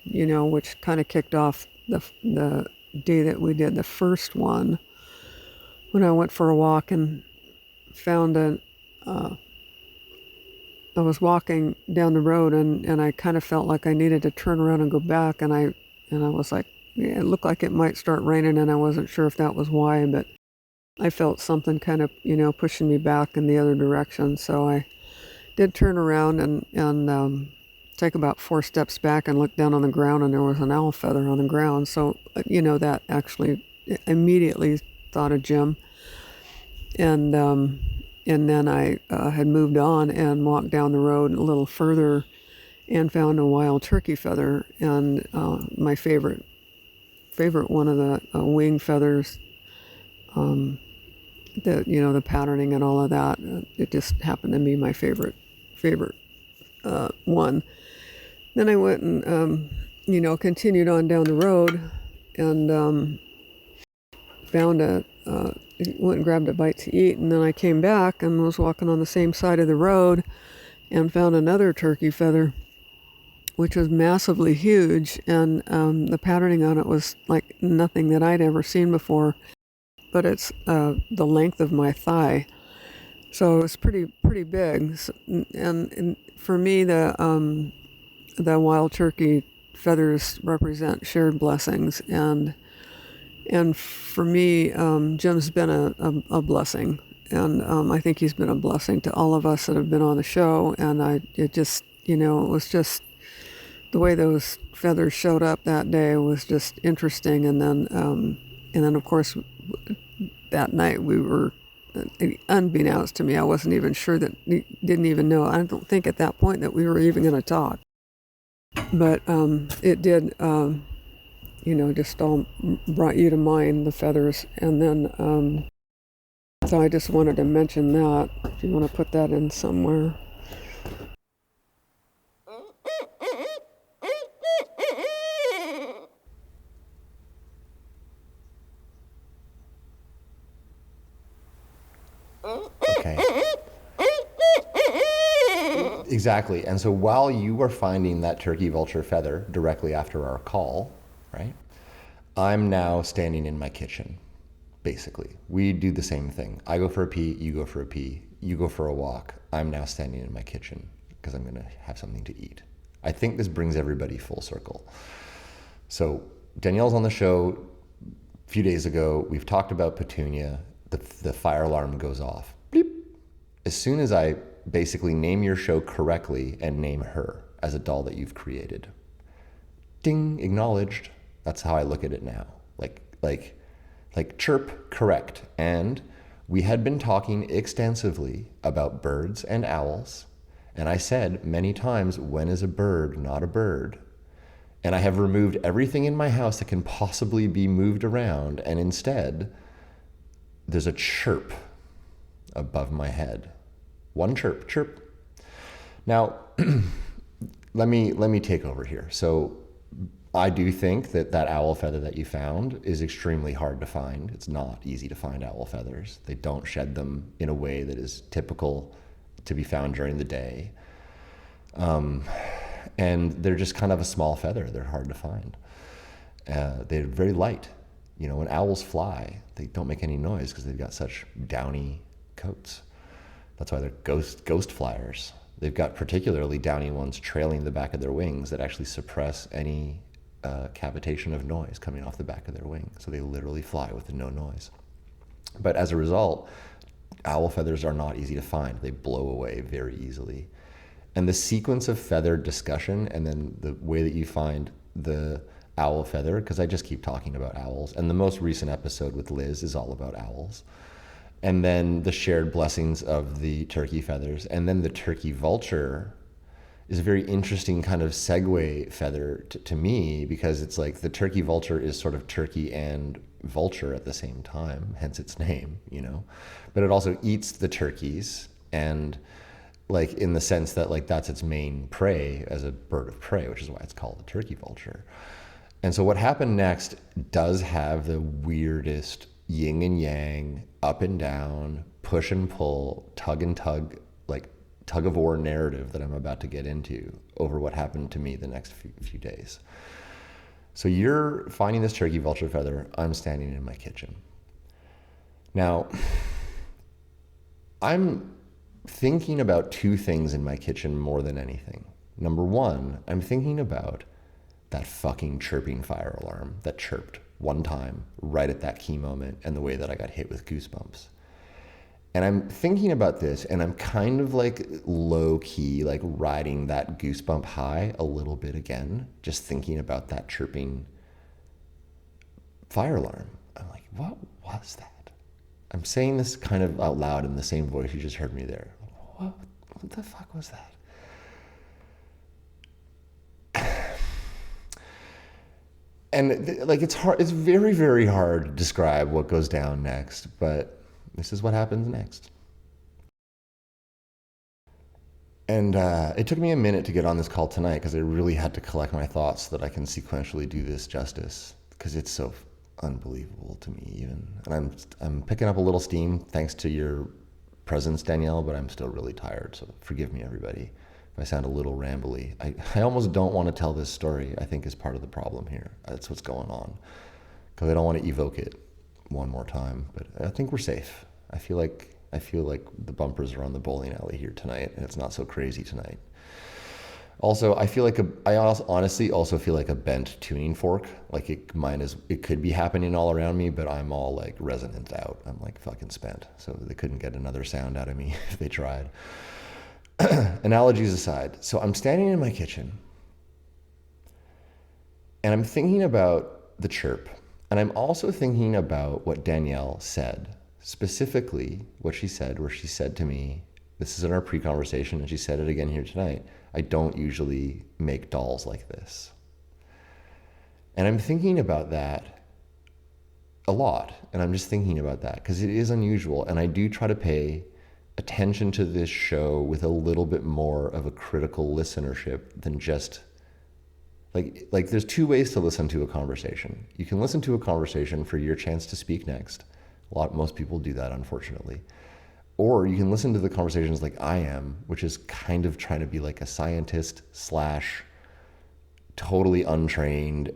Speaker 1: which kind of kicked off the day that we did the first one, when I went for a walk and found I was walking down the road, and I kind of felt like I needed to turn around and go back, and I was like, yeah, it looked like it might start raining, and I wasn't sure if that was why, but I felt something kind of, pushing me back in the other direction. So I did turn around and take about 4 steps back and look down on the ground, and there was an owl feather on the ground. So, that actually immediately thought of Jim. And then I had moved on and walked down the road a little further and found a wild turkey feather, and my favorite one of the wing feathers, the patterning and all of that. It just happened to be my favorite one. Then I went and continued on down the road, and went and grabbed a bite to eat, and then I came back and was walking on the same side of the road and found another turkey feather, which was massively huge, and the patterning on it was like nothing that I'd ever seen before, but it's the length of my thigh, so it was pretty big. And for me, the wild turkey feathers represent shared blessings, and for me, Jim's been a blessing, and I think he's been a blessing to all of us that have been on the show, and it was just the way those feathers showed up that day was just interesting. And then of course that night we were, unbeknownst to me, I wasn't even sure didn't even know. I don't think at that point that we were even going to talk, but it did. Just all brought you to mind, the feathers, and then so I just wanted to mention that. If you want to put that in somewhere.
Speaker 2: Exactly. And so while you are finding that turkey vulture feather directly after our call, right, I'm now standing in my kitchen, basically. We do the same thing. I go for a pee, you go for a pee, you go for a walk. I'm now standing in my kitchen because I'm going to have something to eat. I think this brings everybody full circle. So Danielle's on the show a few days ago. We've talked about Petunia. The fire alarm goes off. Bleep. As soon as I basically name your show correctly and name her as a doll that you've created, ding, acknowledged. That's how I look at it now. Like chirp, correct. And we had been talking extensively about birds and owls. And I said many times, when is a bird not a bird? And I have removed everything in my house that can possibly be moved around. And instead, there's a chirp above my head. One chirp, chirp. Now, let me take over here. So I do think that owl feather that you found is extremely hard to find. It's not easy to find owl feathers. They don't shed them in a way that is typical to be found during the day. And they're just kind of a small feather. They're hard to find. They're very light. You know, when owls fly, they don't make any noise because they've got such downy coats. That's why they're ghost flyers. They've got particularly downy ones trailing the back of their wings that actually suppress any cavitation of noise coming off the back of their wing. So they literally fly with no noise. But as a result, owl feathers are not easy to find. They blow away very easily. And the sequence of feather discussion and then the way that you find the owl feather, because I just keep talking about owls, and the most recent episode with Liz is all about owls. And then the shared blessings of the turkey feathers. And then the turkey vulture is a very interesting kind of segue feather to me, because it's like the turkey vulture is sort of turkey and vulture at the same time, hence its name, you know. But it also eats the turkeys, and like in the sense that like that's its main prey as a bird of prey, which is why it's called the turkey vulture. And so what happened next does have the weirdest yin and yang, up and down, push and pull, tug and tug, like tug of war narrative that I'm about to get into over what happened to me the next few days. So you're finding this turkey vulture feather. I'm standing in my kitchen. Now, I'm thinking about two things in my kitchen more than anything. Number one, I'm thinking about that fucking chirping fire alarm that chirped one time right at that key moment and the way that I got hit with goosebumps. And I'm thinking about this and I'm kind of like low key, like riding that goosebump high a little bit again, just thinking about that chirping fire alarm. I'm like, what was that? I'm saying this kind of out loud in the same voice you just heard me there. What the fuck was that? And like, it's hard, it's very, very hard to describe what goes down next, but this is what happens next. And it took me a minute to get on this call tonight because I really had to collect my thoughts so that I can sequentially do this justice, because it's so unbelievable to me even. And I'm picking up a little steam thanks to your presence, Danielle, but I'm still really tired, so forgive me, everybody, if I sound a little rambly. I almost don't want to tell this story, I think, is part of the problem here. That's what's going on, because I don't want to evoke it one more time, but I think we're safe. I feel like the bumpers are on the bowling alley here tonight, and it's not so crazy tonight. Also, I honestly also feel like a bent tuning fork. Like it could be happening all around me, but I'm all like resonant out. I'm like fucking spent. So they couldn't get another sound out of me if they tried. Analogies aside, so I'm standing in my kitchen and I'm thinking about the chirp, and I'm also thinking about what Danielle said, specifically what she said, where she said to me, this is in our pre-conversation, and she said it again here tonight, I don't usually make dolls like this. And I'm thinking about that a lot, and I'm just thinking about that because it is unusual, and I do try to pay attention to this show with a little bit more of a critical listenership than just like there's two ways to listen to a conversation. You can listen to a conversation for your chance to speak next. Most people do that, unfortunately. or you can listen to the conversations like I am, which is kind of trying to be like a scientist slash totally untrained,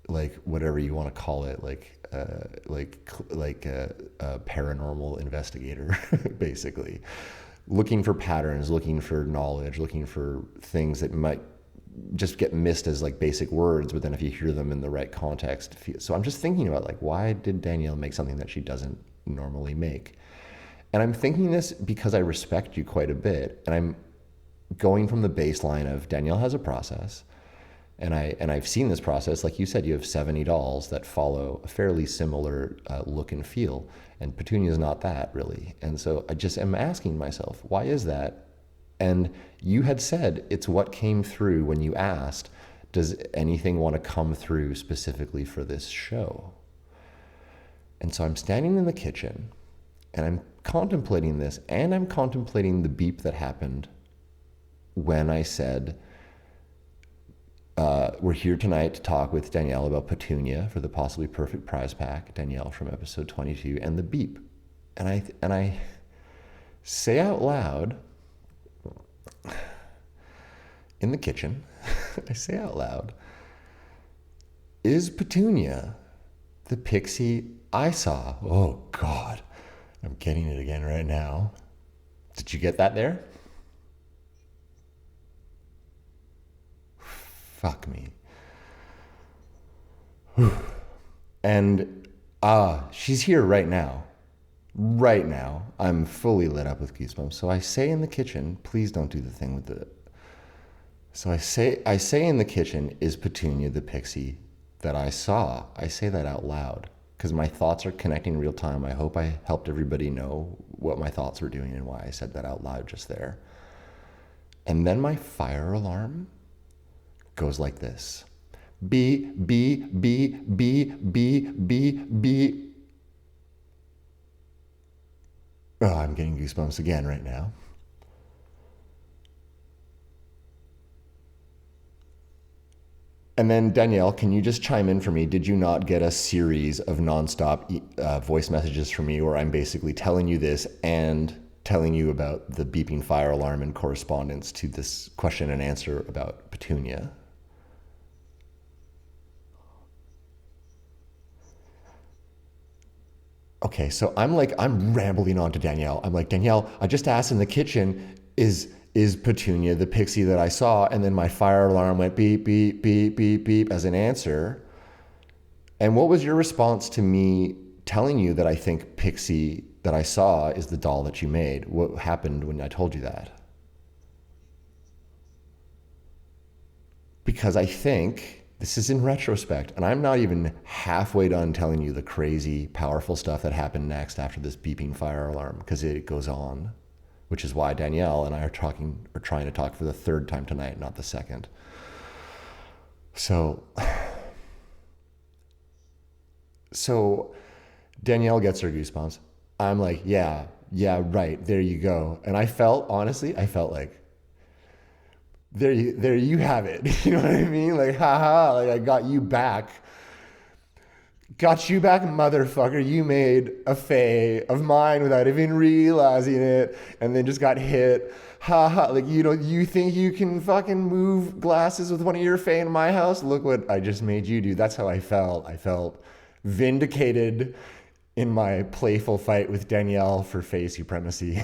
Speaker 2: like whatever you want to call it, like a paranormal investigator, basically, looking for patterns, looking for knowledge, looking for things that might just get missed as like basic words, but then if you hear them in the right context. So I'm just thinking about like, why did Danielle make something that she doesn't normally make? And I'm thinking this because I respect you quite a bit, and I'm going from the baseline of Danielle has a process, and I've seen this process. Like you said, you have 70 dolls that follow a fairly similar look and feel, and Petunia's not that really. And so I just am asking myself, why is that? And you had said it's what came through when you asked, does anything want to come through specifically for this show? And so I'm standing in the kitchen and I'm contemplating this, and I'm contemplating the beep that happened when I said, we're here tonight to talk with Danielle about Petunia for the possibly perfect prize pack, Danielle from episode 22, and the beep. And I say out loud in the kitchen, I say out loud, is Petunia the pixie I saw? Oh God, I'm getting it again right now. Did you get that there? Fuck me. And she's here right now. Right now. I'm fully lit up with goosebumps. So I say in the kitchen, please don't do the thing with the... So I say in the kitchen, is Petunia the pixie that I saw? I say that out loud because my thoughts are connecting real time. I hope I helped everybody know what my thoughts were doing and why I said that out loud just there. And then my fire alarm goes like this. Beep, beep, beep, beep, beep, beep, beep. Oh, I'm getting goosebumps again right now. And then Danielle, can you just chime in for me? Did you not get a series of nonstop voice messages from me where I'm basically telling you this and telling you about the beeping fire alarm in correspondence to this question and answer about Petunia? Okay, so I'm rambling on to Danielle. I'm like, Danielle, I just asked in the kitchen, is Petunia the pixie that I saw? And then my fire alarm went beep, beep, beep, beep, beep as an answer. And what was your response to me telling you that I think pixie that I saw is the doll that you made? What happened when I told you that? Because I think... this is in retrospect, and I'm not even halfway done telling you the crazy, powerful stuff that happened next after this beeping fire alarm, because it goes on, which is why Danielle and I are trying to talk for the third time tonight, not the second. So Danielle gets her goosebumps. I'm like, yeah, right, there you go. And I felt like, there you have it. You know what I mean? Like, haha, like I got you back. Got you back, motherfucker. You made a fae of mine without even realizing it, and then just got hit. Haha, like, you think you can fucking move glasses with one of your fae in my house? Look what I just made you do. That's how I felt. I felt vindicated in my playful fight with Danielle for fae supremacy.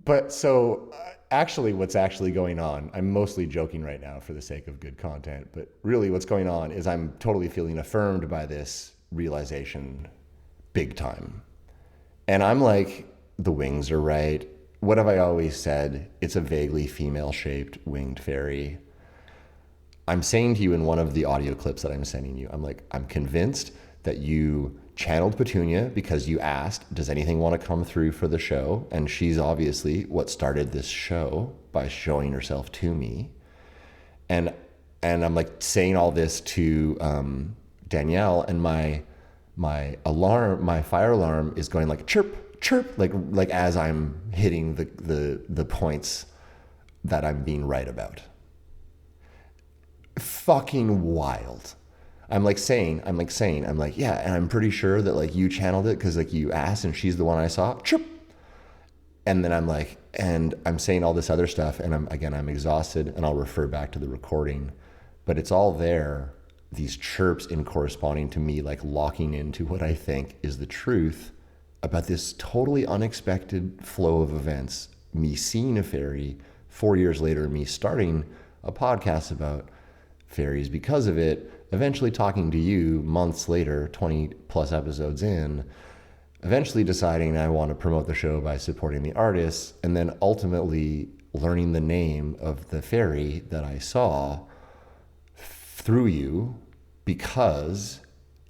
Speaker 2: But so actually what's actually going on, I'm mostly joking right now for the sake of good content, but really what's going on is I'm totally feeling affirmed by this realization big time. And I'm like, the wings are right. What have I always said? It's a vaguely female-shaped winged fairy. I'm saying to you in one of the audio clips that I'm sending you, I'm like, I'm convinced that you channeled Petunia because you asked, does anything want to come through for the show? And she's obviously what started this show by showing herself to me. And I'm like saying all this to Danielle, and my fire alarm is going like chirp, chirp, like as I'm hitting the points that I'm being right about. fucking wild. I'm like, yeah, and I'm pretty sure that like you channeled it because like you asked and she's the one I saw. Chirp. And then I'm like, and I'm saying all this other stuff, and I'm exhausted, and I'll refer back to the recording, but it's all there, these chirps in corresponding to me like locking into what I think is the truth about this totally unexpected flow of events. Me seeing a fairy, 4 years later, me starting a podcast about fairies because of it, eventually talking to you months later, 20 plus episodes in, eventually deciding I want to promote the show by supporting the artists, and then ultimately learning the name of the fairy that I saw through you because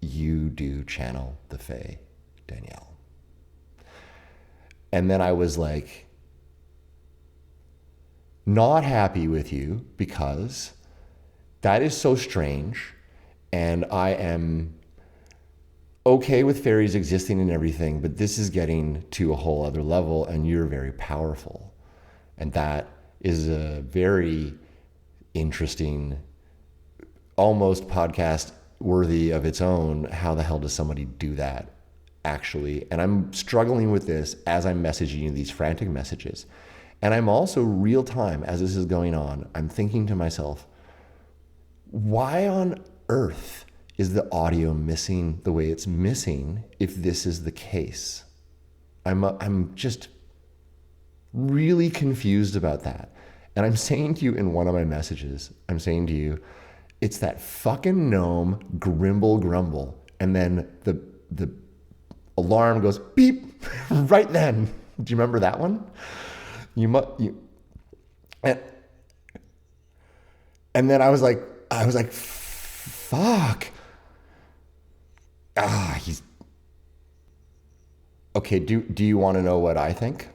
Speaker 2: you do channel the Fae, Danielle. And then I was like, not happy with you because that is so strange, and I am okay with fairies existing and everything, but this is getting to a whole other level, and you're very powerful. And that is a very interesting, almost podcast worthy of its own. How the hell does somebody do that, actually? And I'm struggling with this as I'm messaging you these frantic messages. And I'm also real time, as this is going on, I'm thinking to myself, why on earth is the audio missing the way it's missing if this is the case? I'm just really confused about that. And I'm saying to you in one of my messages, I'm saying to you, it's that fucking gnome grimble grumble. And then the alarm goes beep right then. Do you remember that one? And then I was like, fuck. He's okay. Do you want to know what I think?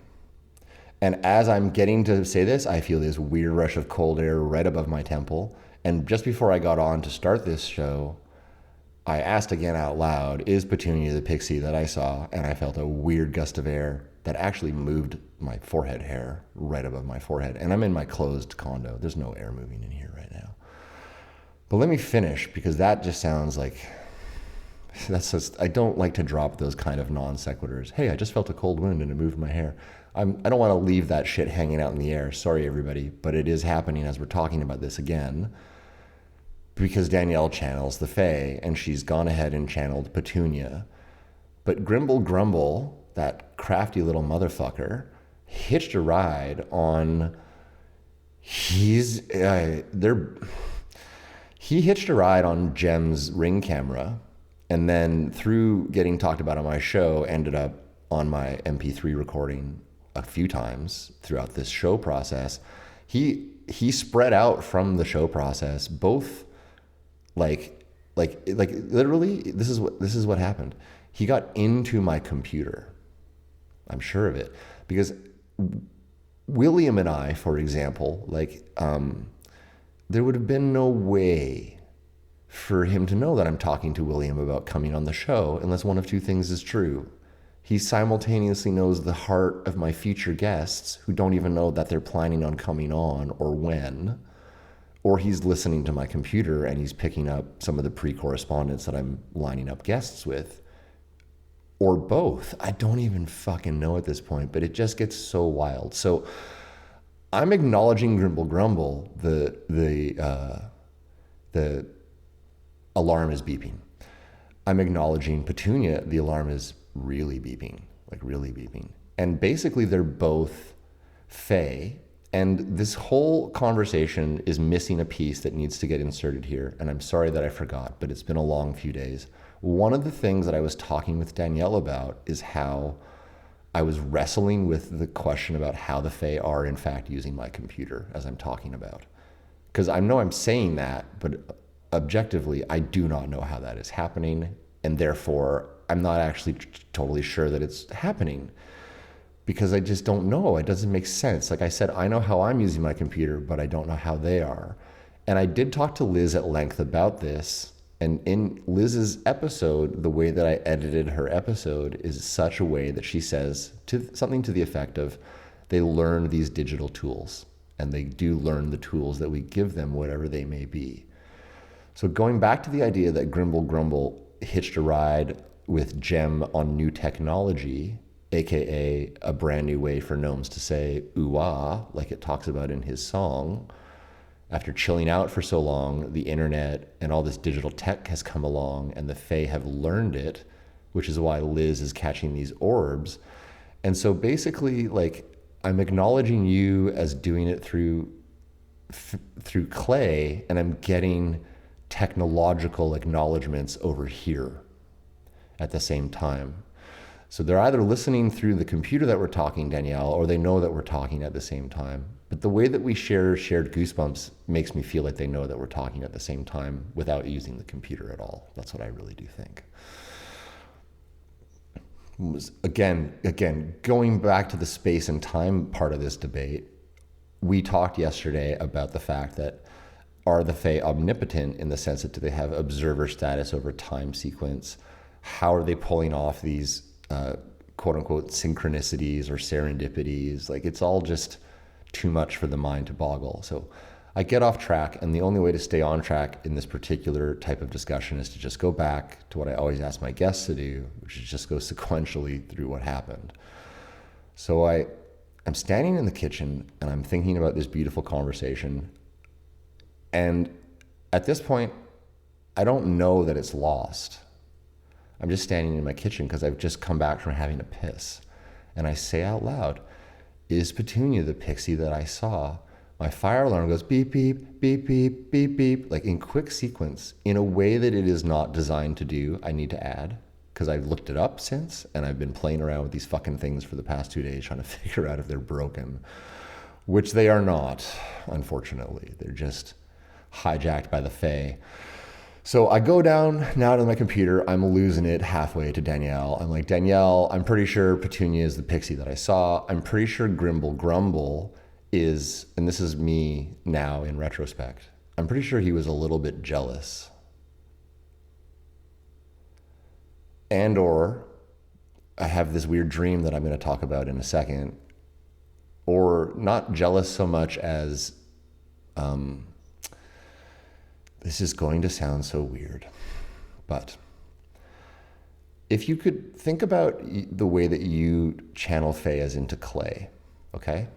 Speaker 2: And as I'm getting to say this, I feel this weird rush of cold air right above my temple. And just before I got on to start this show, I asked again out loud, is Petunia the pixie that I saw? And I felt a weird gust of air that actually moved my forehead hair right above my forehead. And I'm in my closed condo. There's no air moving in here right now. But let me finish, because that just sounds like, I don't like to drop those kind of non sequiturs. Hey, I just felt a cold wind and it moved my hair. I don't want to leave that shit hanging out in the air. Sorry, everybody. But it is happening as we're talking about this again, because Danielle channels the Fae, and she's gone ahead and channeled Petunia. But Grimble Grumble, that crafty little motherfucker, hitched a ride on, he hitched a ride on Jem's Ring camera, and then through getting talked about on my show, ended up on my MP3 recording a few times throughout this show process. He spread out from the show process, both like literally, this is what happened. He got into my computer. I'm sure of it, because William and I, for example, there would have been no way for him to know that I'm talking to William about coming on the show unless one of two things is true. He simultaneously knows the heart of my future guests who don't even know that they're planning on coming on or when, or he's listening to my computer and he's picking up some of the pre-correspondence that I'm lining up guests with, or both. I don't even fucking know at this point, but it just gets so wild. So I'm acknowledging Grimble Grumble. The alarm is beeping. I'm acknowledging Petunia. The alarm is really beeping, like really beeping. And basically they're both Fae. And this whole conversation is missing a piece that needs to get inserted here. And I'm sorry that I forgot, but it's been a long few days. One of the things that I was talking with Danielle about is how I was wrestling with the question about how the Fae are in fact using my computer as I'm talking about. Because I know I'm saying that, but objectively, I do not know how that is happening. And therefore, I'm not actually totally sure that it's happening, because I just don't know. It doesn't make sense. Like I said, I know how I'm using my computer, but I don't know how they are. And I did talk to Liz at length about this. And in Liz's episode, the way that I edited her episode is such a way that she says something to the effect of, they learn these digital tools, and they do learn the tools that we give them, whatever they may be. So going back to the idea that Grimble Grumble hitched a ride with Jem on new technology, aka a brand new way for gnomes to say ooh-ah, like it talks about in his song. After chilling out for so long, the internet and all this digital tech has come along and the Fae have learned it, which is why Liz is catching these orbs. And so basically, like, I'm acknowledging you as doing it through clay, and I'm getting technological acknowledgments over here at the same time. So they're either listening through the computer that we're talking, Danielle, or they know that we're talking at the same time. But the way that we share shared goosebumps makes me feel like they know that we're talking at the same time without using the computer at all. That's what I really do think. Again, going back to the space and time part of this debate, we talked yesterday about the fact that are the Fae omnipotent in the sense that do they have observer status over time sequence? How are they pulling off these quote unquote synchronicities or serendipities? Like, it's all just too much for the mind to boggle. So I get off track, and the only way to stay on track in this particular type of discussion is to just go back to what I always ask my guests to do, which is just go sequentially through what happened. So I'm standing in the kitchen and I'm thinking about this beautiful conversation. And at this point, I don't know that it's lost. I'm just standing in my kitchen because I've just come back from having a piss. And I say out loud, is Petunia the pixie that I saw? My fire alarm goes beep, beep, beep, beep, beep, beep, like in quick sequence, in a way that it is not designed to do, I need to add, because I've looked it up since, and I've been playing around with these fucking things for the past 2 days trying to figure out if they're broken, which they are not, unfortunately. They're just hijacked by the Fae. So I go down now to my computer. I'm losing it halfway to Danielle. I'm like, Danielle, I'm pretty sure Petunia is the pixie that I saw. I'm pretty sure Grimble Grumble is, and this is me now in retrospect, I'm pretty sure he was a little bit jealous. And or I have this weird dream that I'm going to talk about in a second. Or not jealous so much as, this is going to sound so weird, but if you could think about the way that you channel Fae as into clay, okay?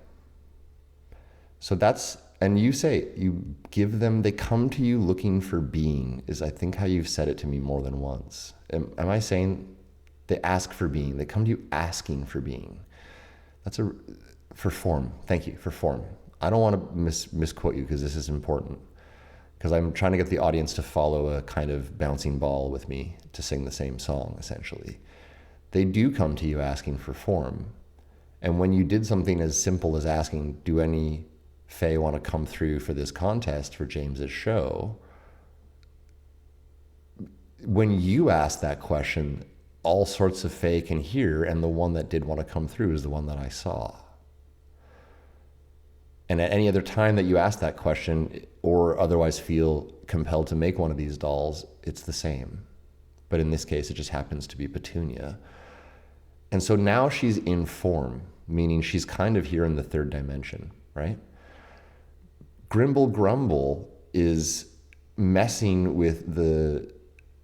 Speaker 2: So that's, and you say, you give them, they come to you looking for being, is I think how you've said it to me more than once. Am I saying they ask for being? They come to you asking for being. That's for form. Thank you, for form. I don't want to misquote you because this is important. Because I'm trying to get the audience to follow a kind of bouncing ball with me to sing the same song, essentially. They do come to you asking for form. And when you did something as simple as asking, do any Fae want to come through for this contest for James's show? When you ask that question, all sorts of Fae can hear, and the one that did want to come through is the one that I saw. And at any other time that you ask that question or otherwise feel compelled to make one of these dolls, it's the same. But in this case, it just happens to be Petunia. And so now she's in form, meaning she's kind of here in the third dimension, right? Grimble Grumble is messing with the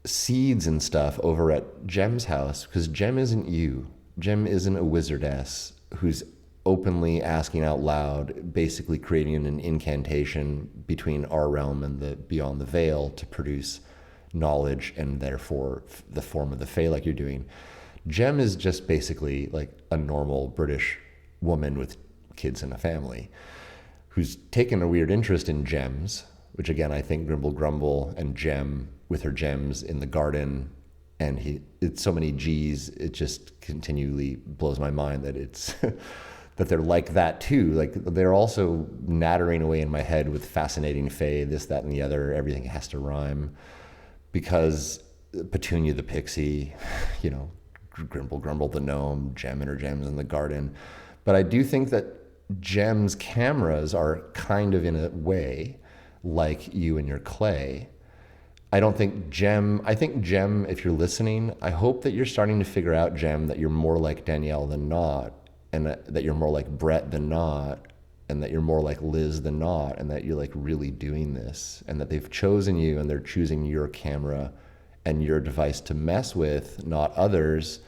Speaker 2: seeds and stuff over at Jem's house because Jem isn't you. Jem isn't a wizardess who's openly asking out loud, basically creating an incantation between our realm and the beyond the veil to produce knowledge and therefore the form of the Fae like you're doing. Jem is just basically like a normal British woman with kids and a family who's taken a weird interest in gems, which again, I think Grimble Grumble and Jem with her gems in the garden, and it's so many G's, it just continually blows my mind that it's that they're like that too. Like they're also nattering away in my head with Fascinating Fae, this, that, and the other. Everything has to rhyme because Petunia the pixie, you know, Grimble Grumble the gnome, Jem and her gems in the garden. But I do think that Jem's cameras are kind of in a way like you and your clay. I think Jem, if you're listening, I hope that you're starting to figure out, Jem, that you're more like Danielle than not, and that you're more like Brett than not, and that you're more like Liz than not, and that you're like really doing this, and that they've chosen you and they're choosing your camera and your device to mess with, not others.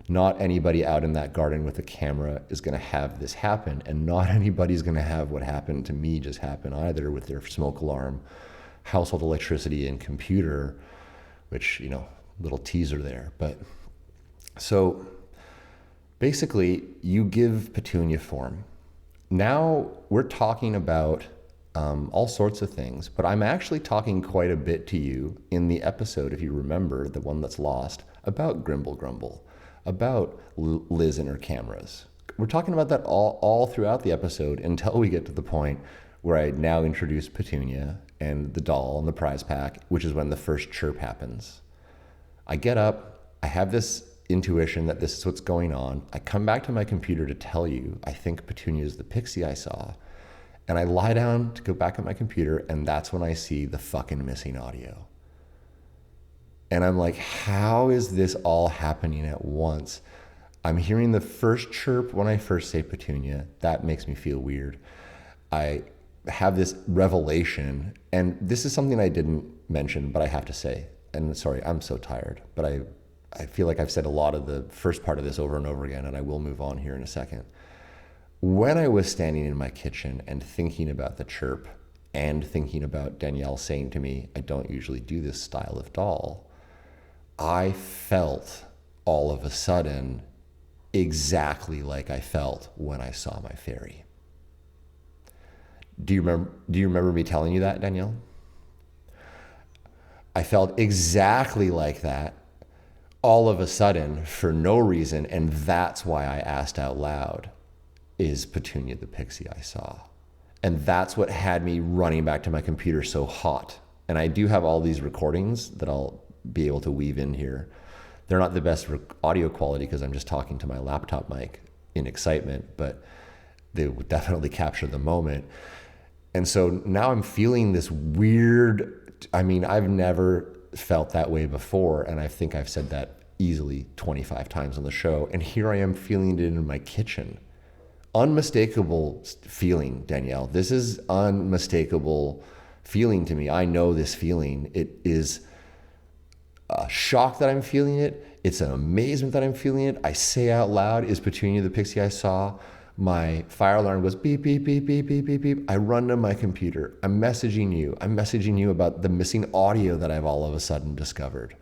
Speaker 2: Not anybody out in that garden with a camera is going to have this happen, and not anybody's going to have what happened to me just happen either, with their smoke alarm, household electricity, and computer, which, you know, little teaser there. But so basically you give Petunia form. Now we're talking about all sorts of things, but I'm actually talking quite a bit to you in the episode, if you remember, the one that's lost, about Grimble Grumble, about Liz and her cameras. We're talking about that all throughout the episode until we get to the point where I now introduce Petunia and the doll and the prize pack, which is when the first chirp happens. I get up, I have this intuition that this is what's going on. I come back to my computer to tell you I think Petunia is the pixie I saw. And I lie down to go back at my computer, and that's when I see the fucking missing audio. And I'm like, how is this all happening at once? I'm hearing the first chirp when I first say Petunia. That makes me feel weird. I have this revelation, and this is something I didn't mention, but I have to say, and sorry, I'm so tired, but I feel like I've said a lot of the first part of this over and over again, and I will move on here in a second. When I was standing in my kitchen and thinking about the chirp and thinking about Danielle saying to me, I don't usually do this style of doll, I felt all of a sudden exactly like I felt when I saw my fairy. Do you remember me telling you that, Danielle? I felt exactly like that all of a sudden for no reason, and that's why I asked out loud, is Petunia the pixie I saw? And that's what had me running back to my computer so hot. And I do have all these recordings that I'll be able to weave in here. They're not the best audio quality because I'm just talking to my laptop mic in excitement, but they would definitely capture the moment. And so now I'm feeling this weird, I mean, I've never felt that way before, and I think I've said that easily 25 times on the show, and here I am feeling it in my kitchen. Unmistakable feeling, Danielle. This is unmistakable feeling to me. I know this feeling. It is a shock that I'm feeling it. It's an amazement that I'm feeling it. I say out loud, is Petunia the pixie I saw? My fire alarm goes beep, beep, beep, beep, beep, beep, beep. I run to my computer. I'm messaging you. I'm messaging you about the missing audio that I've all of a sudden discovered.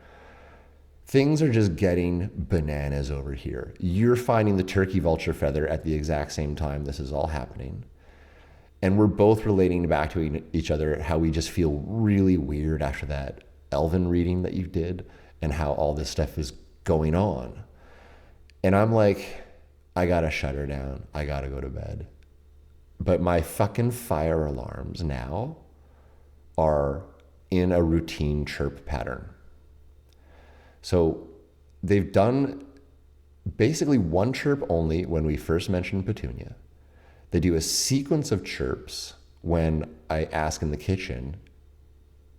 Speaker 2: Things are just getting bananas over here. You're finding the turkey vulture feather at the exact same time this is all happening. And we're both relating back to each other how we just feel really weird after that Elven reading that you did and how all this stuff is going on. And I'm like, I gotta shut her down. I gotta go to bed. But my fucking fire alarms now are in a routine chirp pattern. So they've done basically one chirp only when we first mentioned Petunia. They do a sequence of chirps when I ask in the kitchen,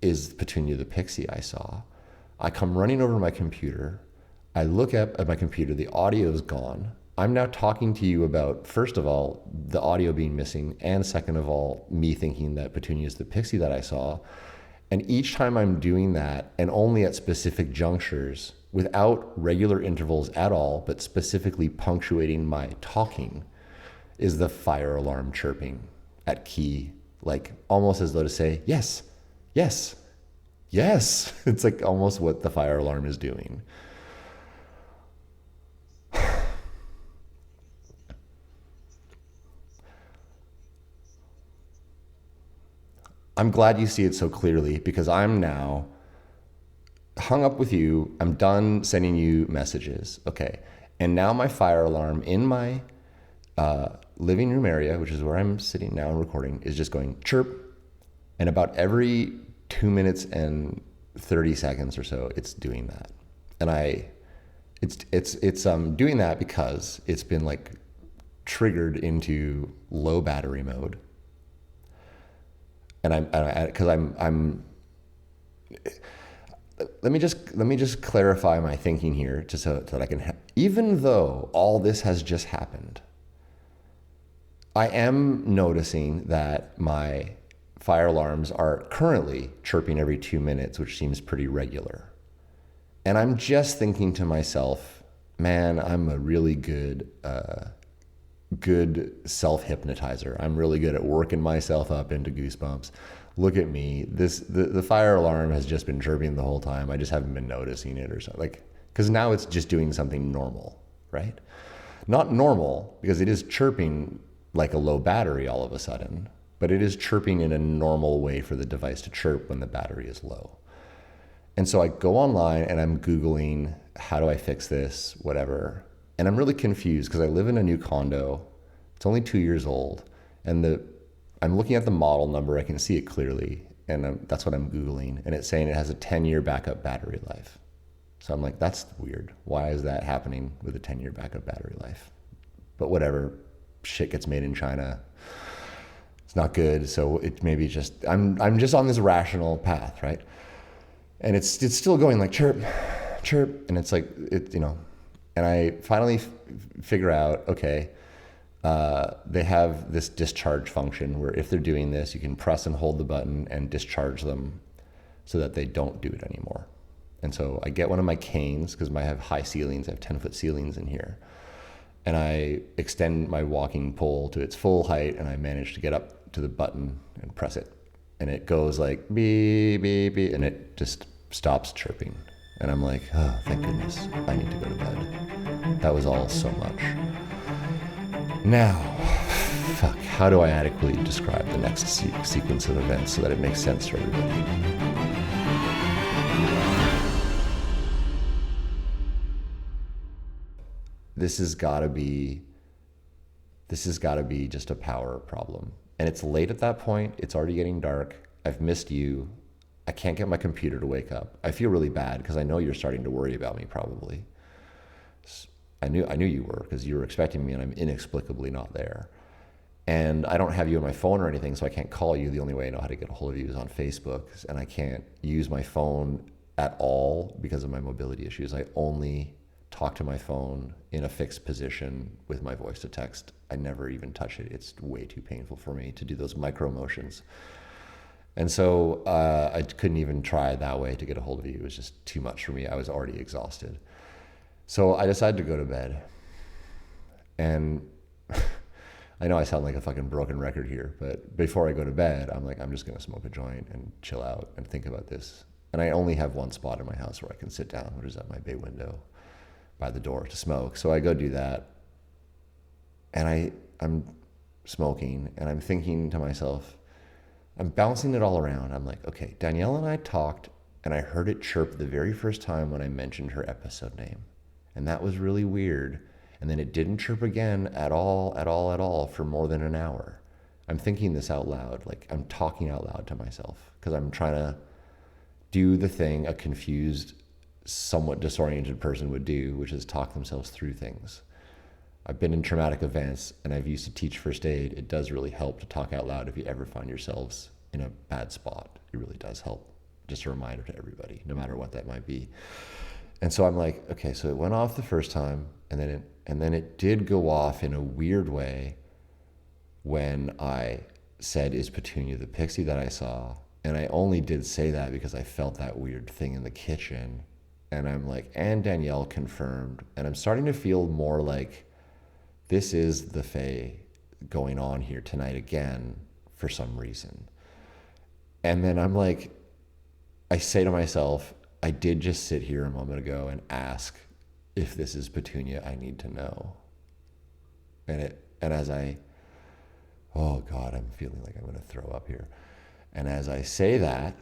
Speaker 2: is Petunia the pixie I saw? I come running over to my computer. I look up at my computer. The audio is gone. I'm now talking to you about, first of all, the audio being missing, and second of all, me thinking that Petunia is the pixie that I saw. And each time I'm doing that, and only at specific junctures, without regular intervals at all, but specifically punctuating my talking, is the fire alarm chirping at key, like almost as though to say, yes, yes, yes. It's like almost what the fire alarm is doing. I'm glad you see it so clearly, because I'm now hung up with you. I'm done sending you messages. Okay. And now my fire alarm in my living room area, which is where I'm sitting now and recording, is just going chirp. And about every 2 minutes and 30 seconds or so, it's doing that. And it's doing that because it's been like triggered into low battery mode. And let me just clarify my thinking here, just so that I can, even though all this has just happened, I am noticing that my fire alarms are currently chirping every 2 minutes, which seems pretty regular. And I'm just thinking to myself, man, I'm a really good self-hypnotizer. I'm really good at working myself up into goosebumps. Look at me. The fire alarm has just been chirping the whole time. I just haven't been noticing it or something. Like, because now it's just doing something normal, right? Not normal, because it is chirping like a low battery all of a sudden, but it is chirping in a normal way for the device to chirp when the battery is low. And so I go online and I'm Googling, how do I fix this, whatever. And I'm really confused because I live in a new condo. It's only 2 years old. And I'm looking at the model number. I can see it clearly. And that's what I'm Googling. And it's saying it has a 10-year backup battery life. So I'm like, that's weird. Why is that happening with a 10-year backup battery life? But whatever, shit gets made in China. It's not good. So it maybe just, I'm just on this rational path, right? And it's still going like chirp, chirp. And it's like, and I finally figure out, okay, they have this discharge function where if they're doing this, you can press and hold the button and discharge them so that they don't do it anymore. And so I get one of my canes, because I have high ceilings, I have 10-foot ceilings in here. And I extend my walking pole to its full height, and I manage to get up to the button and press it. And it goes like beep, beep, beep, and it just stops chirping. And I'm like, oh, thank goodness, I need to go to bed. That was all so much. Now, fuck, how do I adequately describe the next sequence of events so that it makes sense for everybody? This has got to be just a power problem. And it's late at that point. It's already getting dark. I've missed you. I can't get my computer to wake up. I feel really bad because I know you're starting to worry about me probably. I knew you were, because you were expecting me and I'm inexplicably not there. And I don't have you on my phone or anything, so I can't call you. The only way I know how to get a hold of you is on Facebook, and I can't use my phone at all because of my mobility issues. I only talk to my phone in a fixed position with my voice to text. I never even touch it. It's way too painful for me to do those micro motions. And so I couldn't even try that way to get a hold of you. It was just too much for me. I was already exhausted. So I decided to go to bed. And I know I sound like a fucking broken record here, but before I go to bed, I'm like, I'm just going to smoke a joint and chill out and think about this. And I only have one spot in my house where I can sit down, which is at my bay window by the door to smoke. So I go do that. And I'm smoking and I'm thinking to myself, I'm bouncing it all around. I'm like, okay, Danielle and I talked and I heard it chirp the very first time when I mentioned her episode name. And that was really weird. And then it didn't chirp again at all for more than an hour. I'm thinking this out loud, like I'm talking out loud to myself because I'm trying to do the thing a confused, somewhat disoriented person would do, which is talk themselves through things. I've been in traumatic events and I've used to teach first aid. It does really help to talk out loud if you ever find yourselves in a bad spot. It really does help. Just a reminder to everybody, no matter what that might be. And so I'm like, okay, so it went off the first time, and then it did go off in a weird way when I said, "Is Petunia the pixie that I saw?" And I only did say that because I felt that weird thing in the kitchen. And I'm like, and Danielle confirmed. And I'm starting to feel more like this is the Fae going on here tonight again for some reason. And then I'm like, I say to myself, I did just sit here a moment ago and ask if this is Petunia. I need to know. And as I, oh God, I'm feeling like I'm going to throw up here. And as I say that,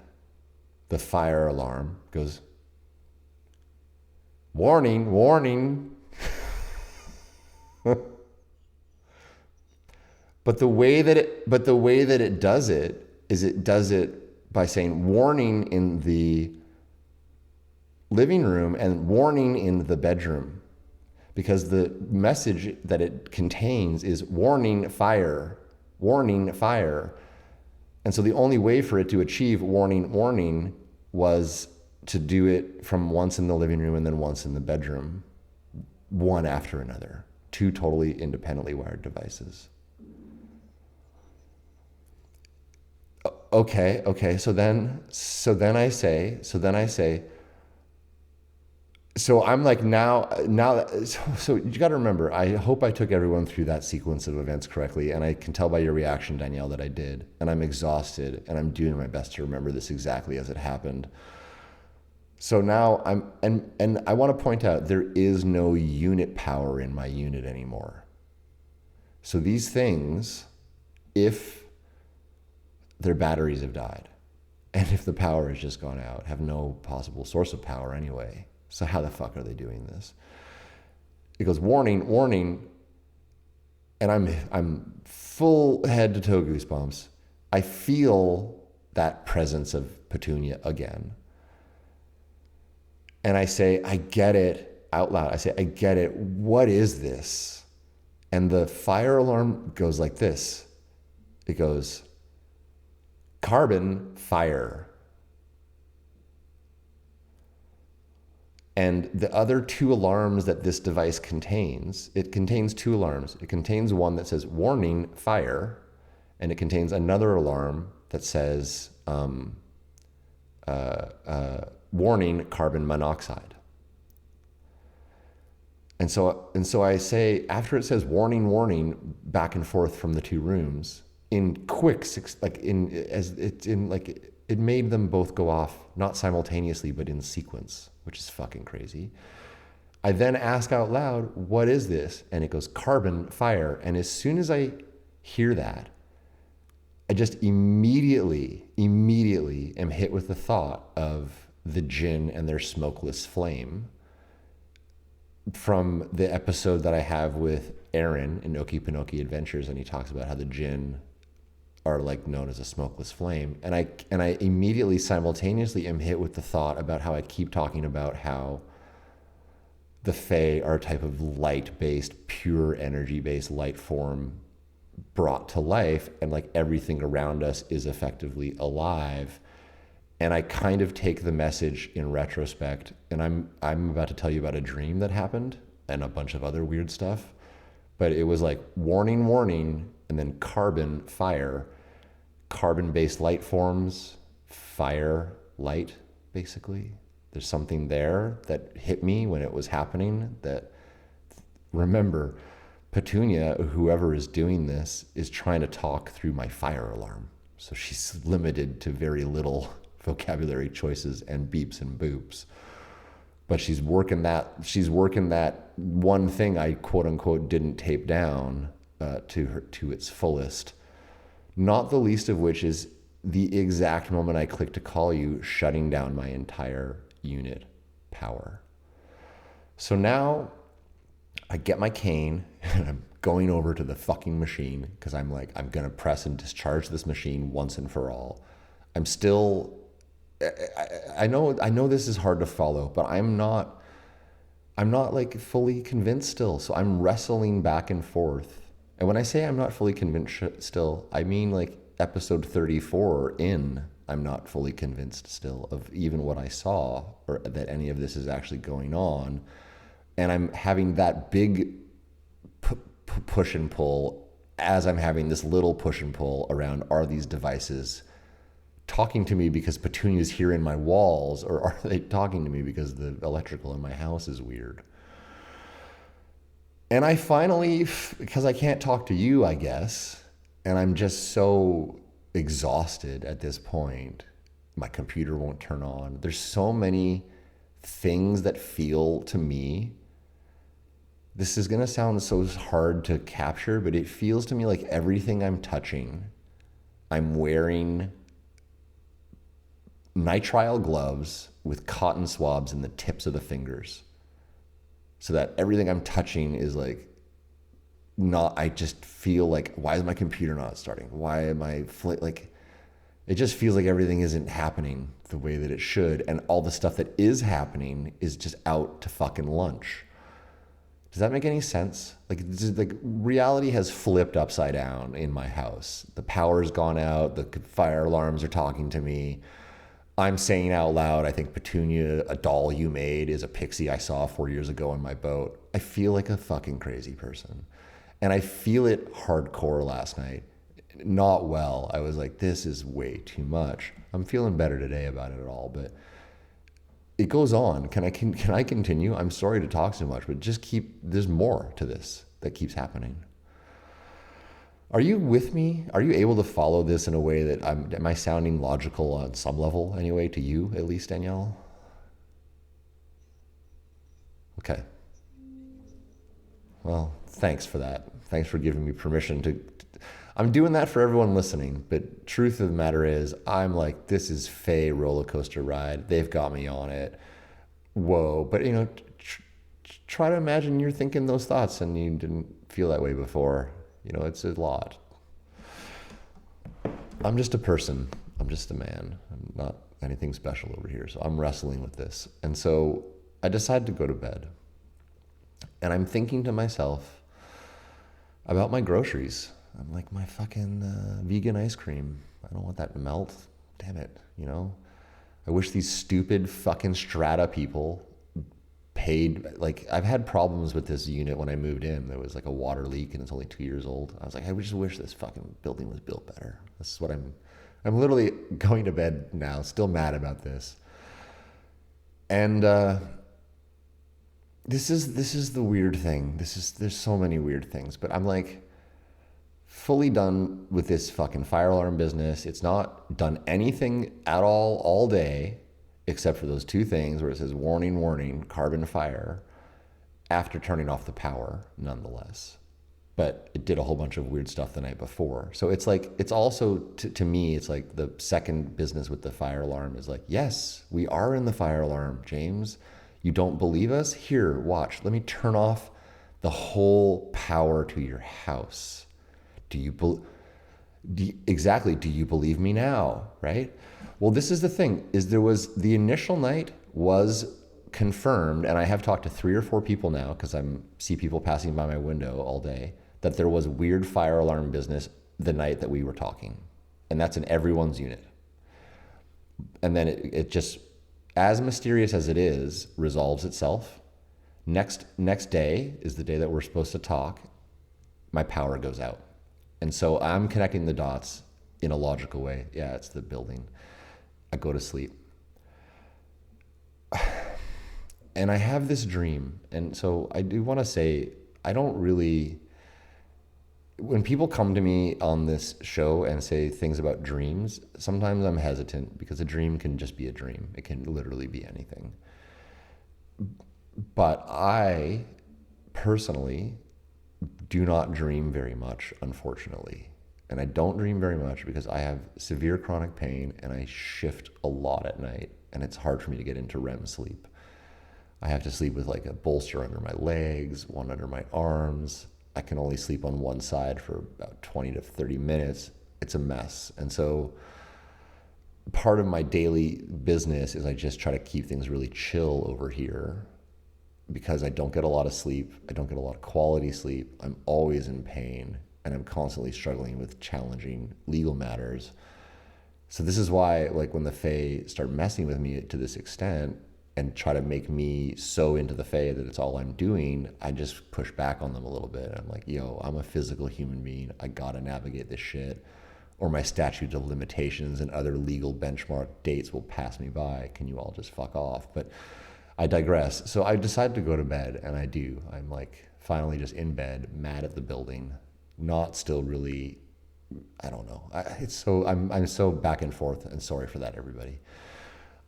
Speaker 2: the fire alarm goes, warning, warning. But the way that it does it is it does it by saying warning in the living room and warning in the bedroom, because the message that it contains is warning fire, warning fire. And so the only way for it to achieve warning, warning was to do it from once in the living room and then once in the bedroom, one after another, two totally independently wired devices. okay. So I'm like, so you got to remember, I hope I took everyone through that sequence of events correctly. And I can tell by your reaction, Danielle, that I did. And I'm exhausted and I'm doing my best to remember this exactly as it happened. So now and I want to point out, there is no unit power in my unit anymore. So these things, if their batteries have died, and if the power has just gone out, have no possible source of power anyway. So how the fuck are they doing this? It goes, warning, warning. And I'm full head to toe goosebumps. I feel that presence of Petunia again. And I say, I get it, out loud. I say, I get it. What is this? And the fire alarm goes like this. It goes, carbon fire. And the other two alarms that this device contains, it contains two alarms. It contains one that says warning fire, and it contains another alarm that says warning carbon monoxide. And so I say, after it says warning, warning, back and forth from the two rooms, in quick, it made them both go off, not simultaneously, but in sequence, which is fucking crazy. I then ask out loud, what is this? And it goes, carbon fire. And as soon as I hear that, I just immediately am hit with the thought of the djinn and their smokeless flame from the episode that I have with Aaron in Okie Pinokie Adventures. And he talks about how the djinn are like known as a smokeless flame. And I immediately simultaneously am hit with the thought about how I keep talking about how the Fae are a type of light-based, pure energy-based light form brought to life, and like everything around us is effectively alive. And I kind of take the message in retrospect, and I'm about to tell you about a dream that happened and a bunch of other weird stuff. But it was like warning, warning, and then carbon, fire, carbon-based light forms, fire, light, basically. There's something there that hit me when it was happening that, remember, Petunia, whoever is doing this, is trying to talk through my fire alarm. So she's limited to very little vocabulary choices and beeps and boops. But she's working that one thing I quote unquote didn't tape down to its fullest. Not the least of which is the exact moment I click to call you, shutting down my entire unit power. So now I get my cane and I'm going over to the fucking machine because I'm like, I'm going to press and discharge this machine once and for all. I'm still, I know this is hard to follow, but I'm not like fully convinced still. So I'm wrestling back and forth. And when I say I'm not fully convinced still, I mean like episode 34 in, I'm not fully convinced still of even what I saw or that any of this is actually going on. And I'm having that big push and pull as I'm having this little push and pull around, are these devices talking to me because Petunia's here in my walls, or are they talking to me because the electrical in my house is weird? And I finally, because I can't talk to you, I guess, and I'm just so exhausted at this point, my computer won't turn on. There's so many things that feel to me, this is going to sound so hard to capture, but it feels to me like everything I'm touching, I'm wearing nitrile gloves with cotton swabs in the tips of the fingers, so that everything I'm touching is like not, I just feel like, why is my computer not starting? Why am I like, it just feels like everything isn't happening the way that it should. And all the stuff that is happening is just out to fucking lunch. Does that make any sense? Like reality has flipped upside down in my house. The power's gone out. The fire alarms are talking to me. I'm saying out loud, I think Petunia, a doll you made, is a pixie I saw 4 years ago on my boat. I feel like a fucking crazy person. And I feel it hardcore last night. not well. I was like, this is way too much. I'm feeling better today about it all, but it goes on. Can I continue? I'm sorry to talk so much, but there's more to this that keeps happening. Are you with me? Are you able to follow this in a way that am I sounding logical on some level anyway, to you at least, Danielle? Okay. Well, thanks for that. Thanks for giving me permission to. I'm doing that for everyone listening, but truth of the matter is, I'm like, this is Fae roller coaster ride. They've got me on it. Whoa. But, try to imagine you're thinking those thoughts and you didn't feel that way before. It's a lot. I'm just a person. I'm just a man. I'm not anything special over here. So I'm wrestling with this. And so I decided to go to bed. And I'm thinking to myself about my groceries. I'm like, my fucking vegan ice cream. I don't want that to melt. Damn it, I wish these stupid fucking strata people paid. Like, I've had problems with this unit when I moved in. There was like a water leak and it's only 2 years old. I was like, I just wish this fucking building was built better. This is what I'm literally going to bed now, still mad about this. And this is the weird thing. There's so many weird things, but I'm like fully done with this fucking fire alarm business. It's not done anything at all day, except for those 2 things where it says warning, warning, carbon fire, after turning off the power, nonetheless. But it did a whole bunch of weird stuff the night before. So it's like, it's also, to me, it's like the second business with the fire alarm is like, yes, we are in the fire alarm, James. You don't believe us? Here, watch. Let me turn off the whole power to your house. Do you believe me now, right? Well, this is the thing, is the initial night was confirmed, and I have talked to 3 or 4 people now, because I see people passing by my window all day, that there was weird fire alarm business the night that we were talking. And that's in everyone's unit. And then it just, as mysterious as it is, resolves itself. Next day is the day that we're supposed to talk. My power goes out. And so I'm connecting the dots in a logical way. Yeah, it's the building. I go to sleep. And I have this dream. And so I do want to say, when people come to me on this show and say things about dreams, sometimes I'm hesitant because a dream can just be a dream. It can literally be anything. But I personally do not dream very much, unfortunately. And I don't dream very much because I have severe chronic pain and I shift a lot at night, and it's hard for me to get into REM sleep. I have to sleep with like a bolster under my legs, one under my arms. I can only sleep on one side for about 20 to 30 minutes. It's a mess. And so part of my daily business is I just try to keep things really chill over here because I don't get a lot of sleep. I don't get a lot of quality sleep. I'm always in pain, and I'm constantly struggling with challenging legal matters. So this is why, like, when the Fae start messing with me to this extent and try to make me so into the Fae that it's all I'm doing, I just push back on them a little bit. I'm like, yo, I'm a physical human being. I gotta navigate this shit, or my statute of limitations and other legal benchmark dates will pass me by. Can you all just fuck off? But I digress. So I decided to go to bed, and I do. I'm like finally just in bed, mad at the building, not still really, I don't know. I'm so back and forth, and sorry for that, everybody.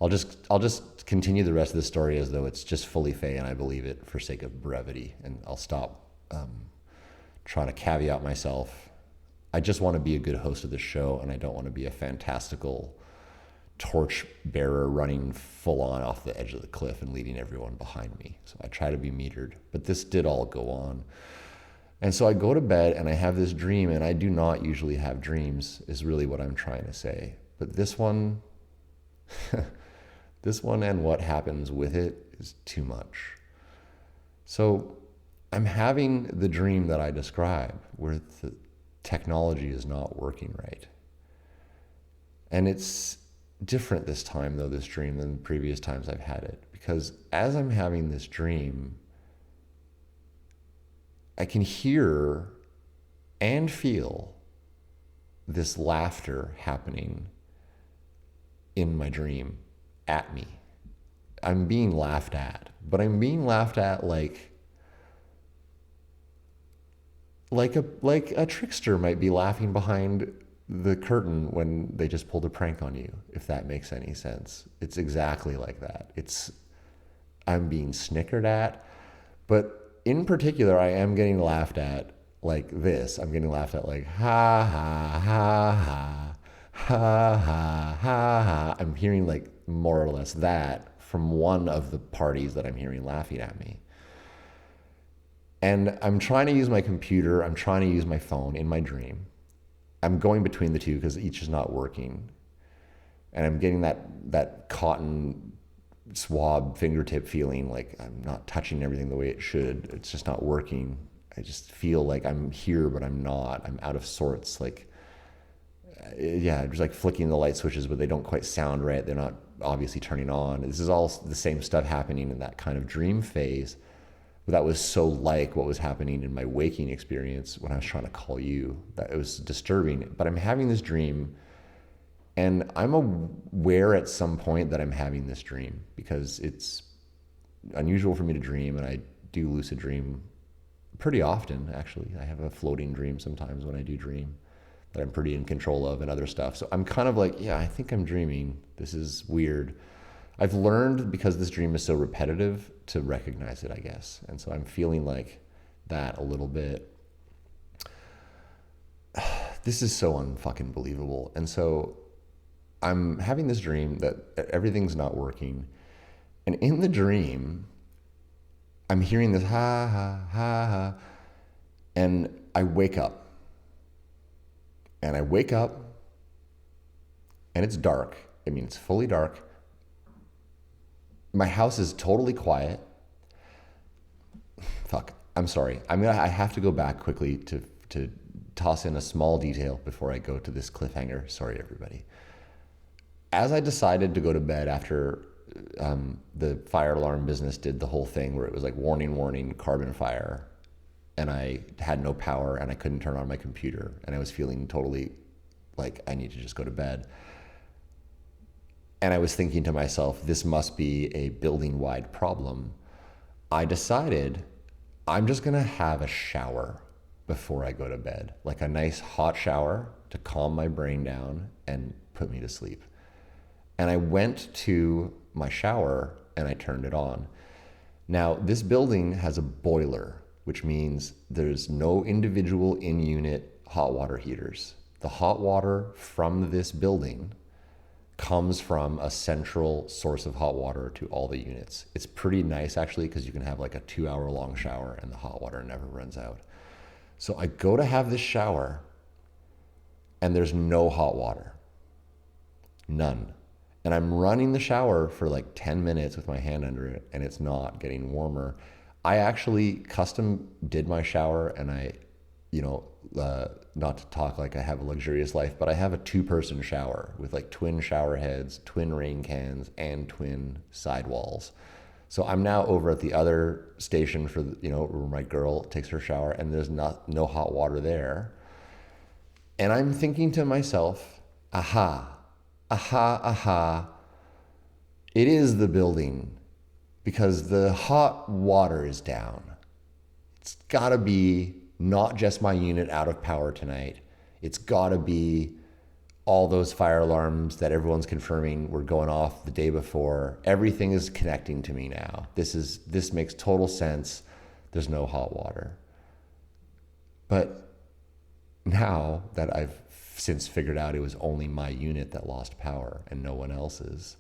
Speaker 2: I'll just continue the rest of the story as though it's just fully Fae and I believe it for sake of brevity, and I'll stop trying to caveat myself. I just want to be a good host of the show, and I don't want to be a fantastical torch bearer running full on off the edge of the cliff and leading everyone behind me. So I try to be metered, but this did all go on. And so I go to bed and I have this dream, and I do not usually have dreams, is really what I'm trying to say. But this one, this one and what happens with it is too much. So I'm having the dream that I describe where the technology is not working right. And it's different this time, though, this dream, than the previous times I've had it. Because as I'm having this dream, I can hear and feel this laughter happening in my dream at me. I'm being laughed at, but I'm being laughed at like a trickster might be laughing behind the curtain when they just pulled a prank on you, if that makes any sense. It's exactly like that. I'm being snickered at, but in particular, I am getting laughed at like this. I'm getting laughed at like, ha, ha, ha, ha, ha, ha, ha, ha. I'm hearing like more or less that from one of the parties that I'm hearing laughing at me. And I'm trying to use my computer, I'm trying to use my phone in my dream. I'm going between the two because each is not working. And I'm getting that cotton swab fingertip feeling like I'm not touching everything the way it should. It's just not working. I just feel like I'm here, but I'm not. I'm out of sorts. Like, yeah, just like flicking the light switches, but they don't quite sound right. They're not obviously turning on. This is all the same stuff happening in that kind of dream phase. But that was so like what was happening in my waking experience when I was trying to call you. That it was disturbing. But I'm having this dream, and I'm aware at some point that I'm having this dream because it's unusual for me to dream, and I do lucid dream pretty often, actually. I have a floating dream sometimes when I do dream that I'm pretty in control of and other stuff. So I'm kind of like, yeah, I think I'm dreaming. This is weird. I've learned, because this dream is so repetitive, to recognize it, I guess. And so I'm feeling like that a little bit. This is so unfucking believable. And so I'm having this dream that everything's not working. And in the dream, I'm hearing this ha, ha, ha, ha. And I wake up. And I wake up, and it's dark. I mean, it's fully dark. My house is totally quiet. Fuck, I'm sorry. I have to go back quickly to toss in a small detail before I go to this cliffhanger. Sorry, everybody. As I decided to go to bed after the fire alarm business did the whole thing where it was like warning, warning, carbon fire, and I had no power and I couldn't turn on my computer, and I was feeling totally like I need to just go to bed. And I was thinking to myself, this must be a building-wide problem. I decided I'm just gonna have a shower before I go to bed, like a nice hot shower to calm my brain down and put me to sleep. And I went to my shower and I turned it on. Now, this building has a boiler, which means there's no individual in-unit hot water heaters. The hot water from this building comes from a central source of hot water to all the units. It's pretty nice, actually, because you can have like a 2-hour long shower and the hot water never runs out. So I go to have this shower and there's no hot water. None. And I'm running the shower for like 10 minutes with my hand under it, and it's not getting warmer. I actually custom did my shower, and I, not to talk like I have a luxurious life, but I have a 2-person shower with like twin shower heads, twin rain cans, and twin sidewalls. So I'm now over at the other station for, where my girl takes her shower, and there's no hot water there. And I'm thinking to myself, aha, it is the building, because the hot water is down. It's gotta be not just my unit out of power tonight. It's gotta be all those fire alarms that everyone's confirming were going off the day before. Everything is connecting to me now. This makes total sense. There's no hot water. But now that I've since figured out it was only my unit that lost power and no one else's,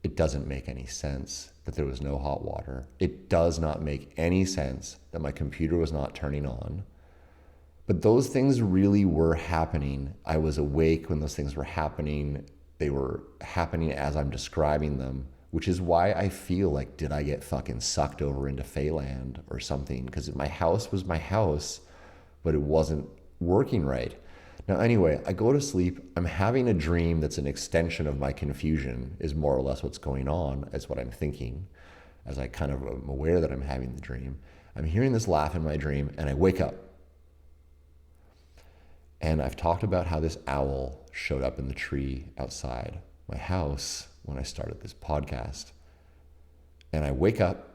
Speaker 2: it doesn't make any sense that there was no hot water. It does not make any sense that my computer was not turning on. But those things really were happening. I was awake when those things were happening. They were happening as I'm describing them, which is why I feel like, did I get fucking sucked over into Feyland or something? Because my house was my house, but it wasn't working right. Now, anyway, I go to sleep. I'm having a dream that's an extension of my confusion, is more or less what's going on, is what I'm thinking, as I kind of am aware that I'm having the dream. I'm hearing this laugh in my dream, and I wake up. And I've talked about how this owl showed up in the tree outside my house when I started this podcast. And I wake up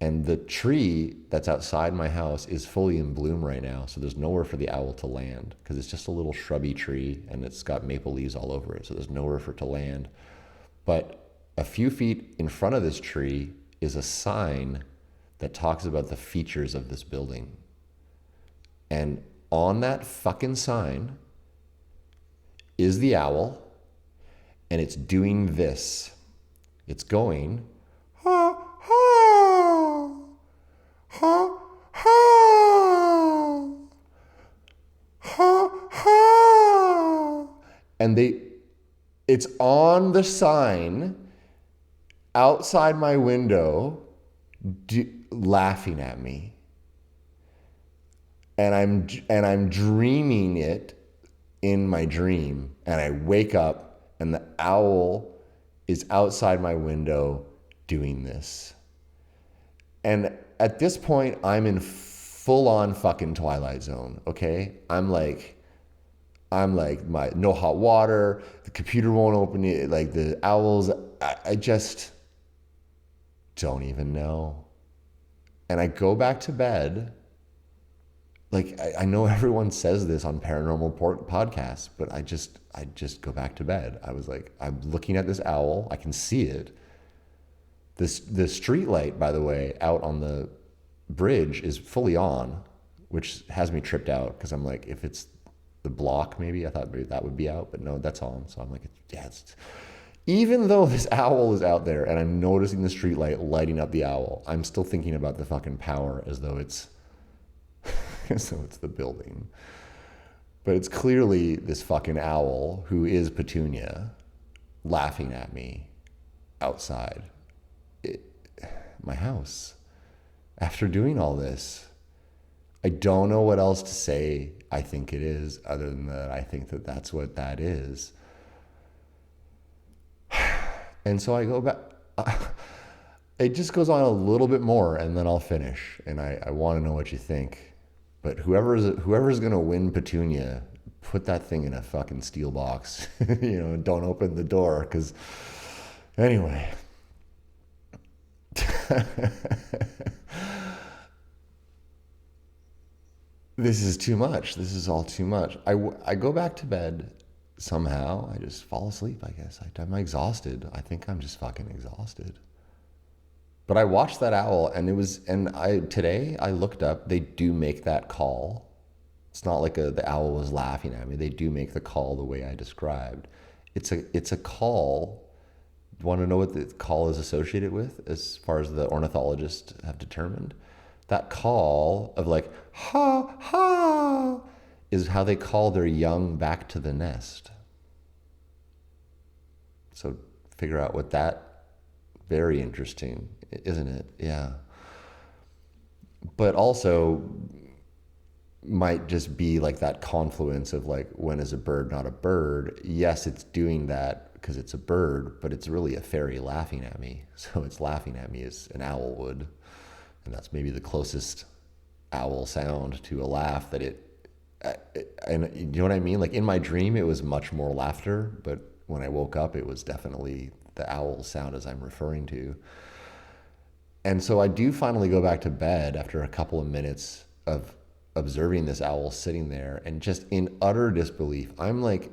Speaker 2: and the tree that's outside my house is fully in bloom right now. So there's nowhere for the owl to land because it's just a little shrubby tree and it's got maple leaves all over it. So there's nowhere for it to land. But a few feet in front of this tree is a sign that talks about the features of this building. And on that fucking sign is the owl, and it's doing this. It's going, ha, ha, ha, ha, ha, ha. And it's on the sign outside my window, laughing at me. And I'm dreaming it in my dream, and I wake up and the owl is outside my window doing this. And at this point, I'm in full on fucking Twilight Zone, okay? I'm like my no hot water, the computer won't open it, like the owls, I just don't even know. And I go back to bed. Like, I know everyone says this on paranormal podcasts, but I just go back to bed. I was like, I'm looking at this owl. I can see it. The street light, by the way, out on the bridge is fully on, which has me tripped out because I'm like, if it's the block, maybe I thought maybe that would be out, but no, that's on. So I'm like, yeah, even though this owl is out there and I'm noticing the street light lighting up the owl, I'm still thinking about the fucking power as though it's the building. But it's clearly this fucking owl who is Petunia laughing at me outside my house after doing all this. I don't know what else to say I think it is other than that I think that that's what that is. And so I go back. It just goes on a little bit more and then I'll finish. And I want to know what you think. But whoever's going to win Petunia, put that thing in a fucking steel box. Don't open the door. Because, anyway. This is too much. This is all too much. I go back to bed somehow. I just fall asleep, I guess. I'm exhausted. I think I'm just fucking exhausted. But I watched that owl, and today I looked up. They do make that call. It's not like the owl was laughing at me. They do make the call the way I described. It's a call. Do you want to know what the call is associated with, as far as the ornithologists have determined? That call of like ha ha is how they call their young back to the nest. So figure out what that. Very interesting, isn't it? Yeah. But also might just be like that confluence of like, when is a bird not a bird? Yes, it's doing that because it's a bird, but it's really a fairy laughing at me. So it's laughing at me as an owl would. And that's maybe the closest owl sound to a laugh that and you know what I mean? Like in my dream, it was much more laughter, but when I woke up, it was definitely the owl sound as I'm referring to. And so I do finally go back to bed after a couple of minutes of observing this owl sitting there and just in utter disbelief. I'm like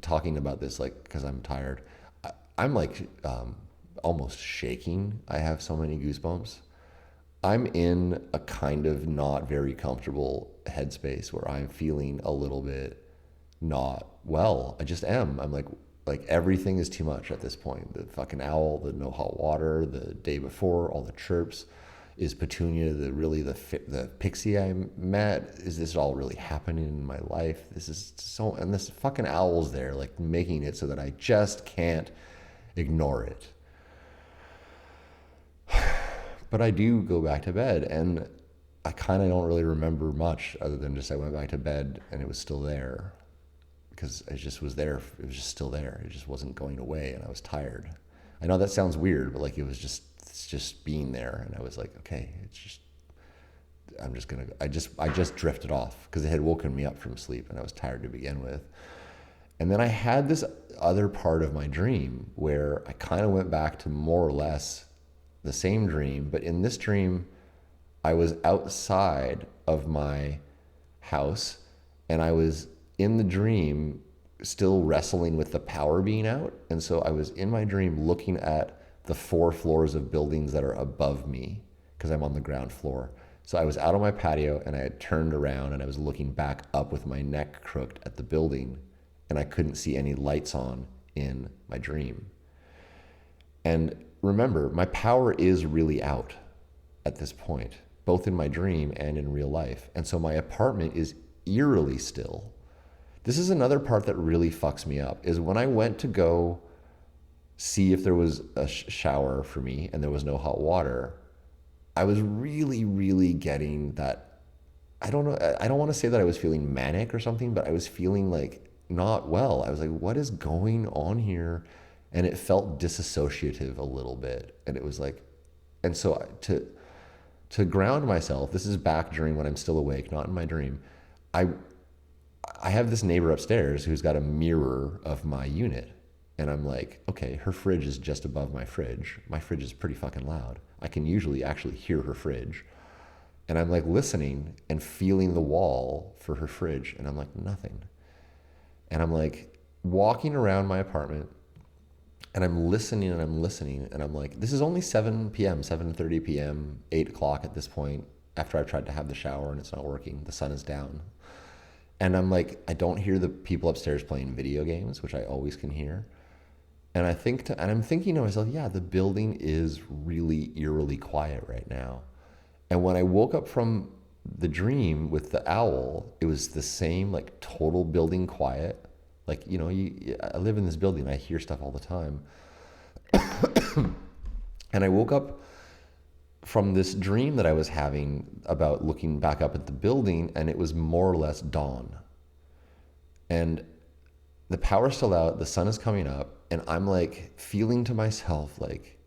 Speaker 2: talking about this like because I'm tired. I'm like almost shaking. I have so many goosebumps. I'm in a kind of not very comfortable headspace where I'm feeling a little bit not well. I just am. I'm like everything is too much at this point. The fucking owl, the no hot water, the day before, all the chirps. Is Petunia the pixie I met? Is this all really happening in my life? This is so, and this fucking owl's there, like making it so that I just can't ignore it. But I do go back to bed, and I kind of don't really remember much other than just I went back to bed and it was still there. Because it just was there. It was just still there. It just wasn't going away, and I was tired. I know that sounds weird, but like it's just being there, and I was like, okay, it's just. I just drifted off because it had woken me up from sleep and I was tired to begin with. And then I had this other part of my dream where I kind of went back to more or less the same dream, but in this dream, I was outside of my house and I was in the dream still wrestling with the power being out. And so I was in my dream looking at the 4 floors of buildings that are above me because I'm on the ground floor. So I was out on my patio and I had turned around and I was looking back up with my neck crooked at the building and I couldn't see any lights on in my dream. And remember, my power is really out at this point, both in my dream and in real life. And so my apartment is eerily still. This is another part that really fucks me up, is when I went to go see if there was a shower for me and there was no hot water, I was really, really getting that, I don't want to say that I was feeling manic or something, but I was feeling like not well. I was like, what is going on here? And it felt disassociative a little bit. And it was like, and so to ground myself, this is back during when I'm still awake, not in my dream. I have this neighbor upstairs who's got a mirror of my unit. And I'm like, okay, her fridge is just above my fridge. My fridge is pretty fucking loud. I can usually actually hear her fridge. And I'm like listening and feeling the wall for her fridge. And I'm like, nothing. And I'm like walking around my apartment and I'm listening and I'm listening. And I'm like, this is only 7 p.m., 7:30 p.m., 8 o'clock at this point, after I've tried to have the shower and it's not working. The sun is down. And I'm like, I don't hear the people upstairs playing video games, which I always can hear. And I'm thinking to myself, yeah, the building is really eerily quiet right now. And when I woke up from the dream with the owl, it was the same, like total building quiet. Like, you know, I live in this building, I hear stuff all the time. And I woke up from this dream that I was having about looking back up at the building, and it was more or less dawn. And the power's still out, the sun is coming up, and I'm like feeling to myself like,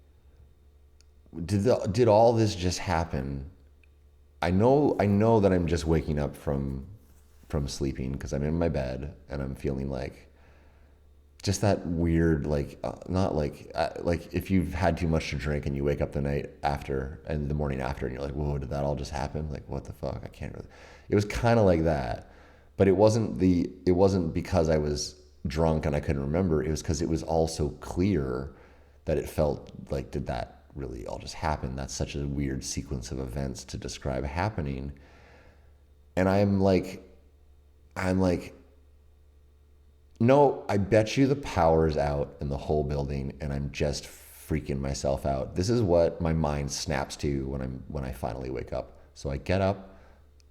Speaker 2: did all this just happen? I know that I'm just waking up from sleeping because I'm in my bed and I'm feeling like just that weird, like not like if you've had too much to drink and you wake up the night after and the morning after and you're like, whoa, did that all just happen? Like, what the fuck? I can't really. It was kind of like that, but it wasn't because I was drunk and I couldn't remember. It was because it was all so clear that it felt like, did that really all just happen? That's such a weird sequence of events to describe happening. And I'm like, no, I bet you the power's out in the whole building and I'm just freaking myself out. This is what my mind snaps to when I finally wake up. So I get up,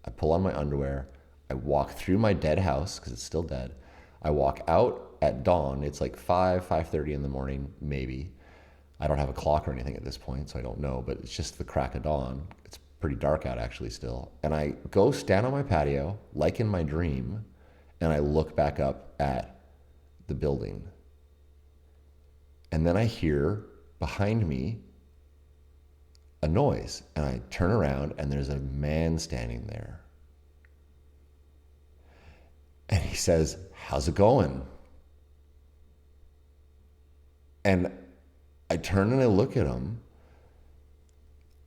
Speaker 2: I pull on my underwear, I walk through my dead house because it's still dead. I walk out at dawn. It's like 5:30 in the morning, maybe. I don't have a clock or anything at this point, so I don't know, but it's just the crack of dawn. It's pretty dark out actually still. And I go stand on my patio, like in my dream, and I look back up at the building. And then I hear behind me a noise, and I turn around and there's a man standing there. And he says, "How's it going?" And I turn and I look at him,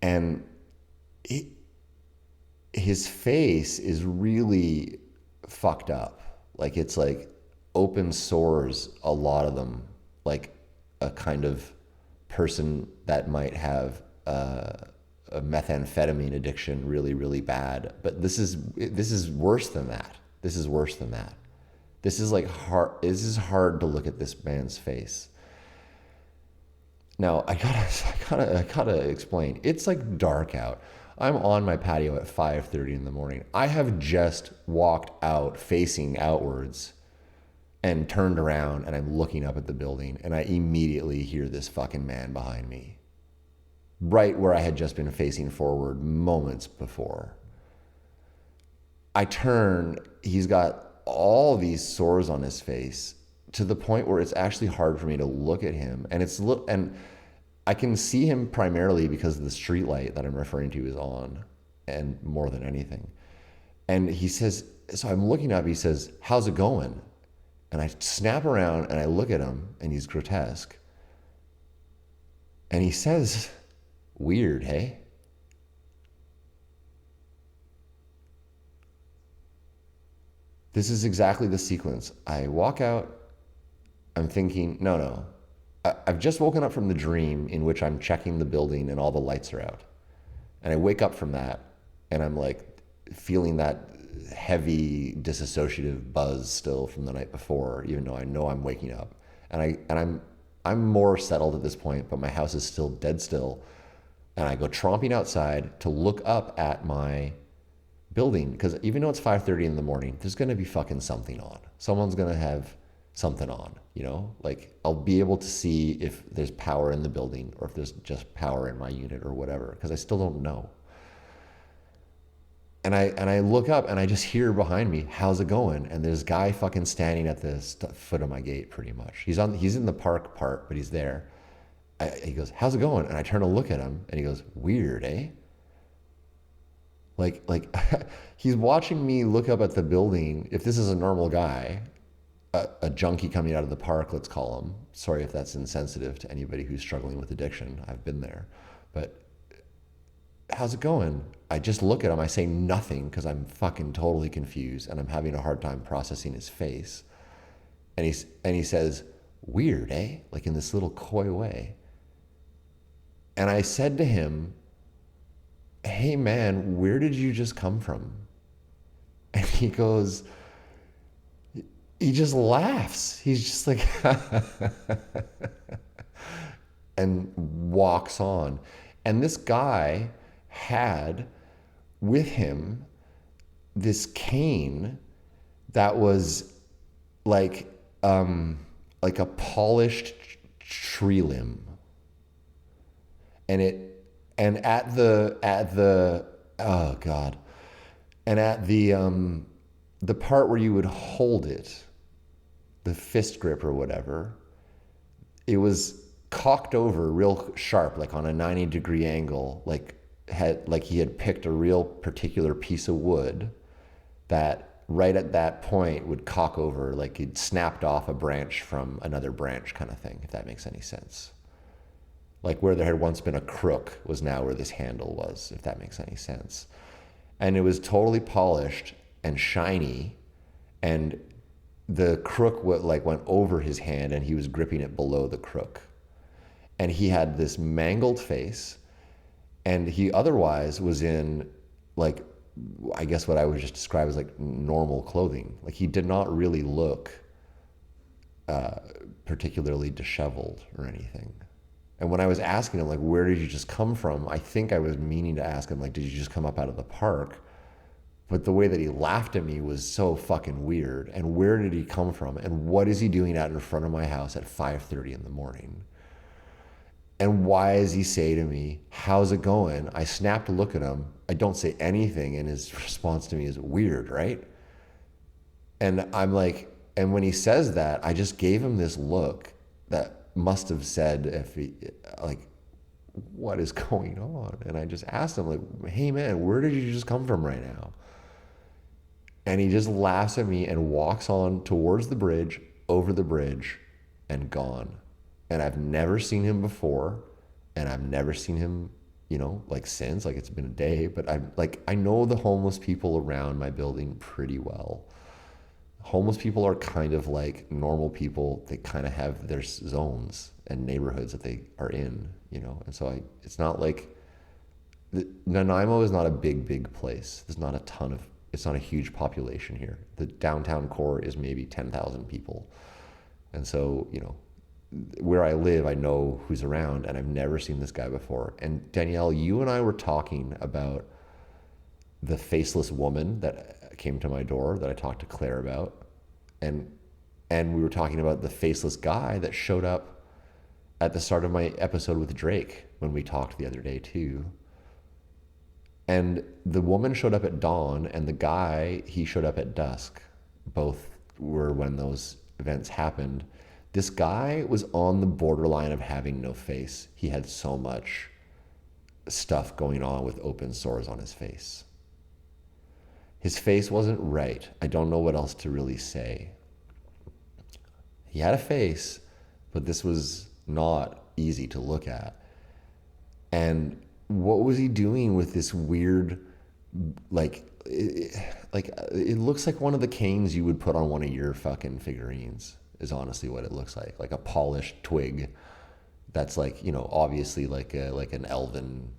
Speaker 2: and his face is really fucked up. Like, it's like open sores, a lot of them, like a kind of person that might have a methamphetamine addiction really, really bad. But this is worse than that. This is worse than that. This is like hard. This is hard to look at this man's face. Now I gotta explain. It's like dark out. I'm on my patio at 5:30 in the morning. I have just walked out facing outwards and turned around and I'm looking up at the building and I immediately hear this fucking man behind me. Right where I had just been facing forward moments before. I turn, he's got all these sores on his face to the point where it's actually hard for me to look at him. And I can see him primarily because the street light that I'm referring to is on. and more than anything. And he says, so I'm looking up, he says, how's it going? And I snap around and I look at him, and he's grotesque. And he says, weird, hey? This is exactly the sequence. I walk out, I'm thinking, no. I've just woken up from the dream in which I'm checking the building and all the lights are out. And I wake up from that, and I'm like feeling that heavy disassociative buzz still from the night before, even though I know I'm waking up. And I'm more settled at this point, but my house is still dead still. And I go tromping outside to look up at my building, because even though it's 5:30 in the morning, there's going to be fucking something on. Someone's going to have something on, you know? Like, I'll be able to see if there's power in the building or if there's just power in my unit or whatever, because I still don't know. And I look up and I just hear behind me, how's it going? And there's a guy fucking standing at the foot of my gate, pretty much. He's in the park part, but he's there. He goes, how's it going? And I turn to look at him, and he goes, weird, eh? Like he's watching me look up at the building. If this is a normal guy, a junkie coming out of the park, let's call him. Sorry if that's insensitive to anybody who's struggling with addiction. I've been there. But how's it going? I just look at him. I say nothing because I'm fucking totally confused, and I'm having a hard time processing his face. And he says, weird, eh? Like in this little coy way. And I said to him, hey man, where did you just come from? And he goes, he just laughs. He's just like, and walks on. And this guy had with him this cane that was like a polished tree limb. And at the oh God. And at the part where you would hold it, the fist grip or whatever, it was cocked over real sharp, like on a 90-degree angle, like he had picked a real particular piece of wood that right at that point would cock over, like he'd snapped off a branch from another branch kind of thing, if that makes any sense. Like where there had once been a crook was now where this handle was, if that makes any sense. And it was totally polished and shiny, and the crook went over his hand, and he was gripping it below the crook. And he had this mangled face, and he otherwise was in, like, I guess what I would just describe as like normal clothing. Like he did not really look particularly disheveled or anything. And when I was asking him, like, where did you just come from? I think I was meaning to ask him, like, did you just come up out of the park? But the way that he laughed at me was so fucking weird. And where did he come from? And what is he doing out in front of my house at 5:30 in the morning? And why does he say to me, how's it going? I snap to look at him. I don't say anything. And his response to me is weird, right? And I'm like, and when he says that, I just gave him this look that must have said, if he, like, what is going on? And I just asked him, like, hey man, where did you just come from right now? And he just laughs at me and walks on towards the bridge, over the bridge, and gone. And I've never seen him before, and I've never seen him, like since, like it's been a day, but I know the homeless people around my building pretty well. Homeless people are kind of like normal people. They kind of have their zones and neighborhoods that they are in, and so it's not like, Nanaimo is not a big place. There's not it's not a huge population here. The downtown core is maybe 10,000 people. And so, where I live, I know who's around, and I've never seen this guy before. And Danielle, you and I were talking about the faceless woman that came to my door that I talked to Claire about. And we were talking about the faceless guy that showed up at the start of my episode with Drake when we talked the other day too. And the woman showed up at dawn, and the guy, he showed up at dusk. Both were when those events happened. This guy was on the borderline of having no face. He had so much stuff going on with open sores on his face. His face wasn't right. I don't know what else to really say. He had a face, but this was not easy to look at. And what was he doing with this weird, it looks like one of the canes you would put on one of your fucking figurines, is honestly what it looks like a polished twig that's like, you know, obviously like an elven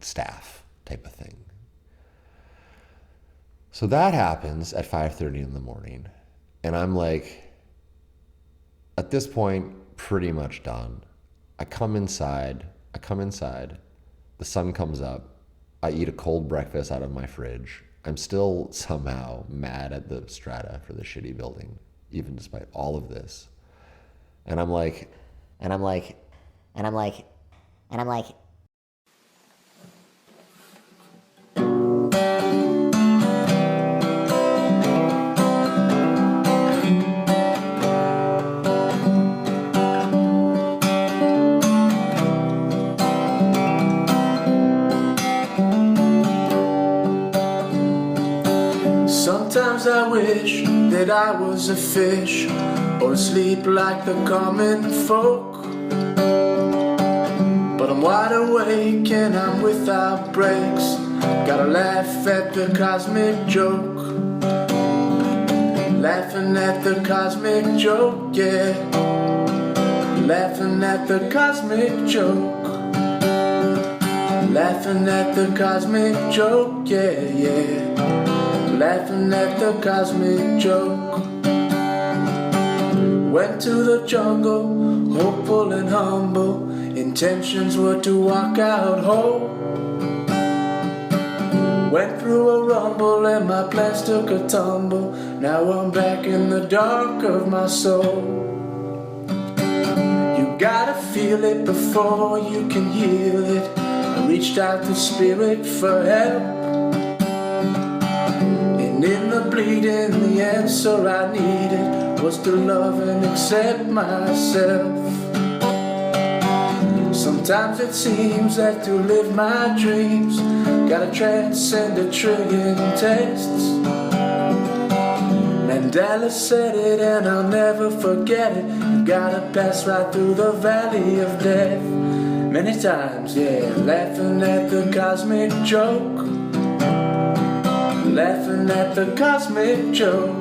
Speaker 2: staff type of thing. So that happens at 5:30 in the morning, and I'm like, at this point, pretty much done. I come inside, the sun comes up, I eat a cold breakfast out of my fridge. I'm still somehow mad at the strata for the shitty building, even despite all of this. And I'm like,
Speaker 3: sometimes I wish that I was a fish, or asleep like the common folk. But I'm wide awake and I'm without breaks. Gotta laugh at the cosmic joke. Laughing at the cosmic joke, yeah. Laughing at the cosmic joke. Laughing at the cosmic joke, yeah, yeah. Laughing at the cosmic joke. Went to the jungle, hopeful and humble. Intentions were to walk out whole. Went through a rumble and my plans took a tumble. Now I'm back in the dark of my soul. You gotta feel it before you can heal it. I reached out to spirit for help, and in the bleeding the answer I needed was to love and accept myself. Sometimes it seems that to live my dreams, gotta transcend a trillion tests. Mandela said it and I'll never forget it. You gotta pass right through the valley of death. Many times, yeah, laughing at the cosmic joke. Laughing at the cosmic joke.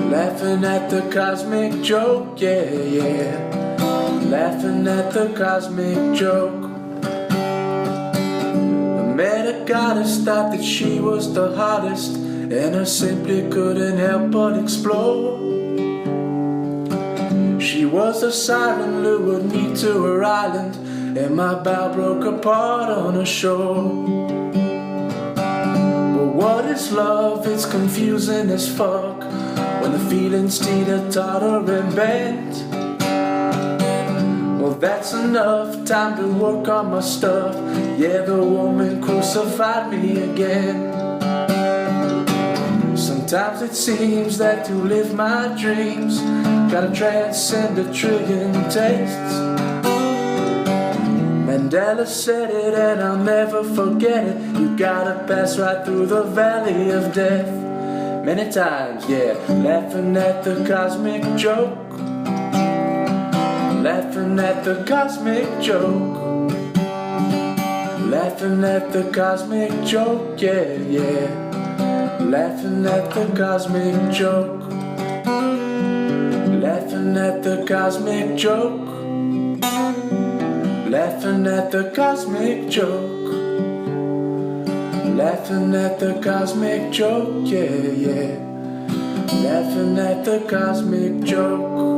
Speaker 3: Laughing at the cosmic joke, yeah, yeah. Laughing at the cosmic joke. I met a goddess, thought that she was the hottest, and I simply couldn't help but explore. She was a siren, lured me to her island, and my bow broke apart on her shore. But what is love? It's confusing as fuck when the feelings teeter-totter and bend. Well, that's enough time to work on my stuff. Yeah, the woman crucified me again. Sometimes it seems that to live my dreams, gotta transcend a trillion tastes. Mandela said it and I'll never forget it. You gotta pass right through the valley of death. Many times, yeah, laughing at the cosmic joke. Laughing at the cosmic joke. Laughing at the cosmic joke, yeah, yeah. Laughing at the cosmic joke. Laughing at the cosmic joke. Laughing at the cosmic joke. Laughing at the cosmic joke, yeah, yeah. Laughing at the cosmic joke.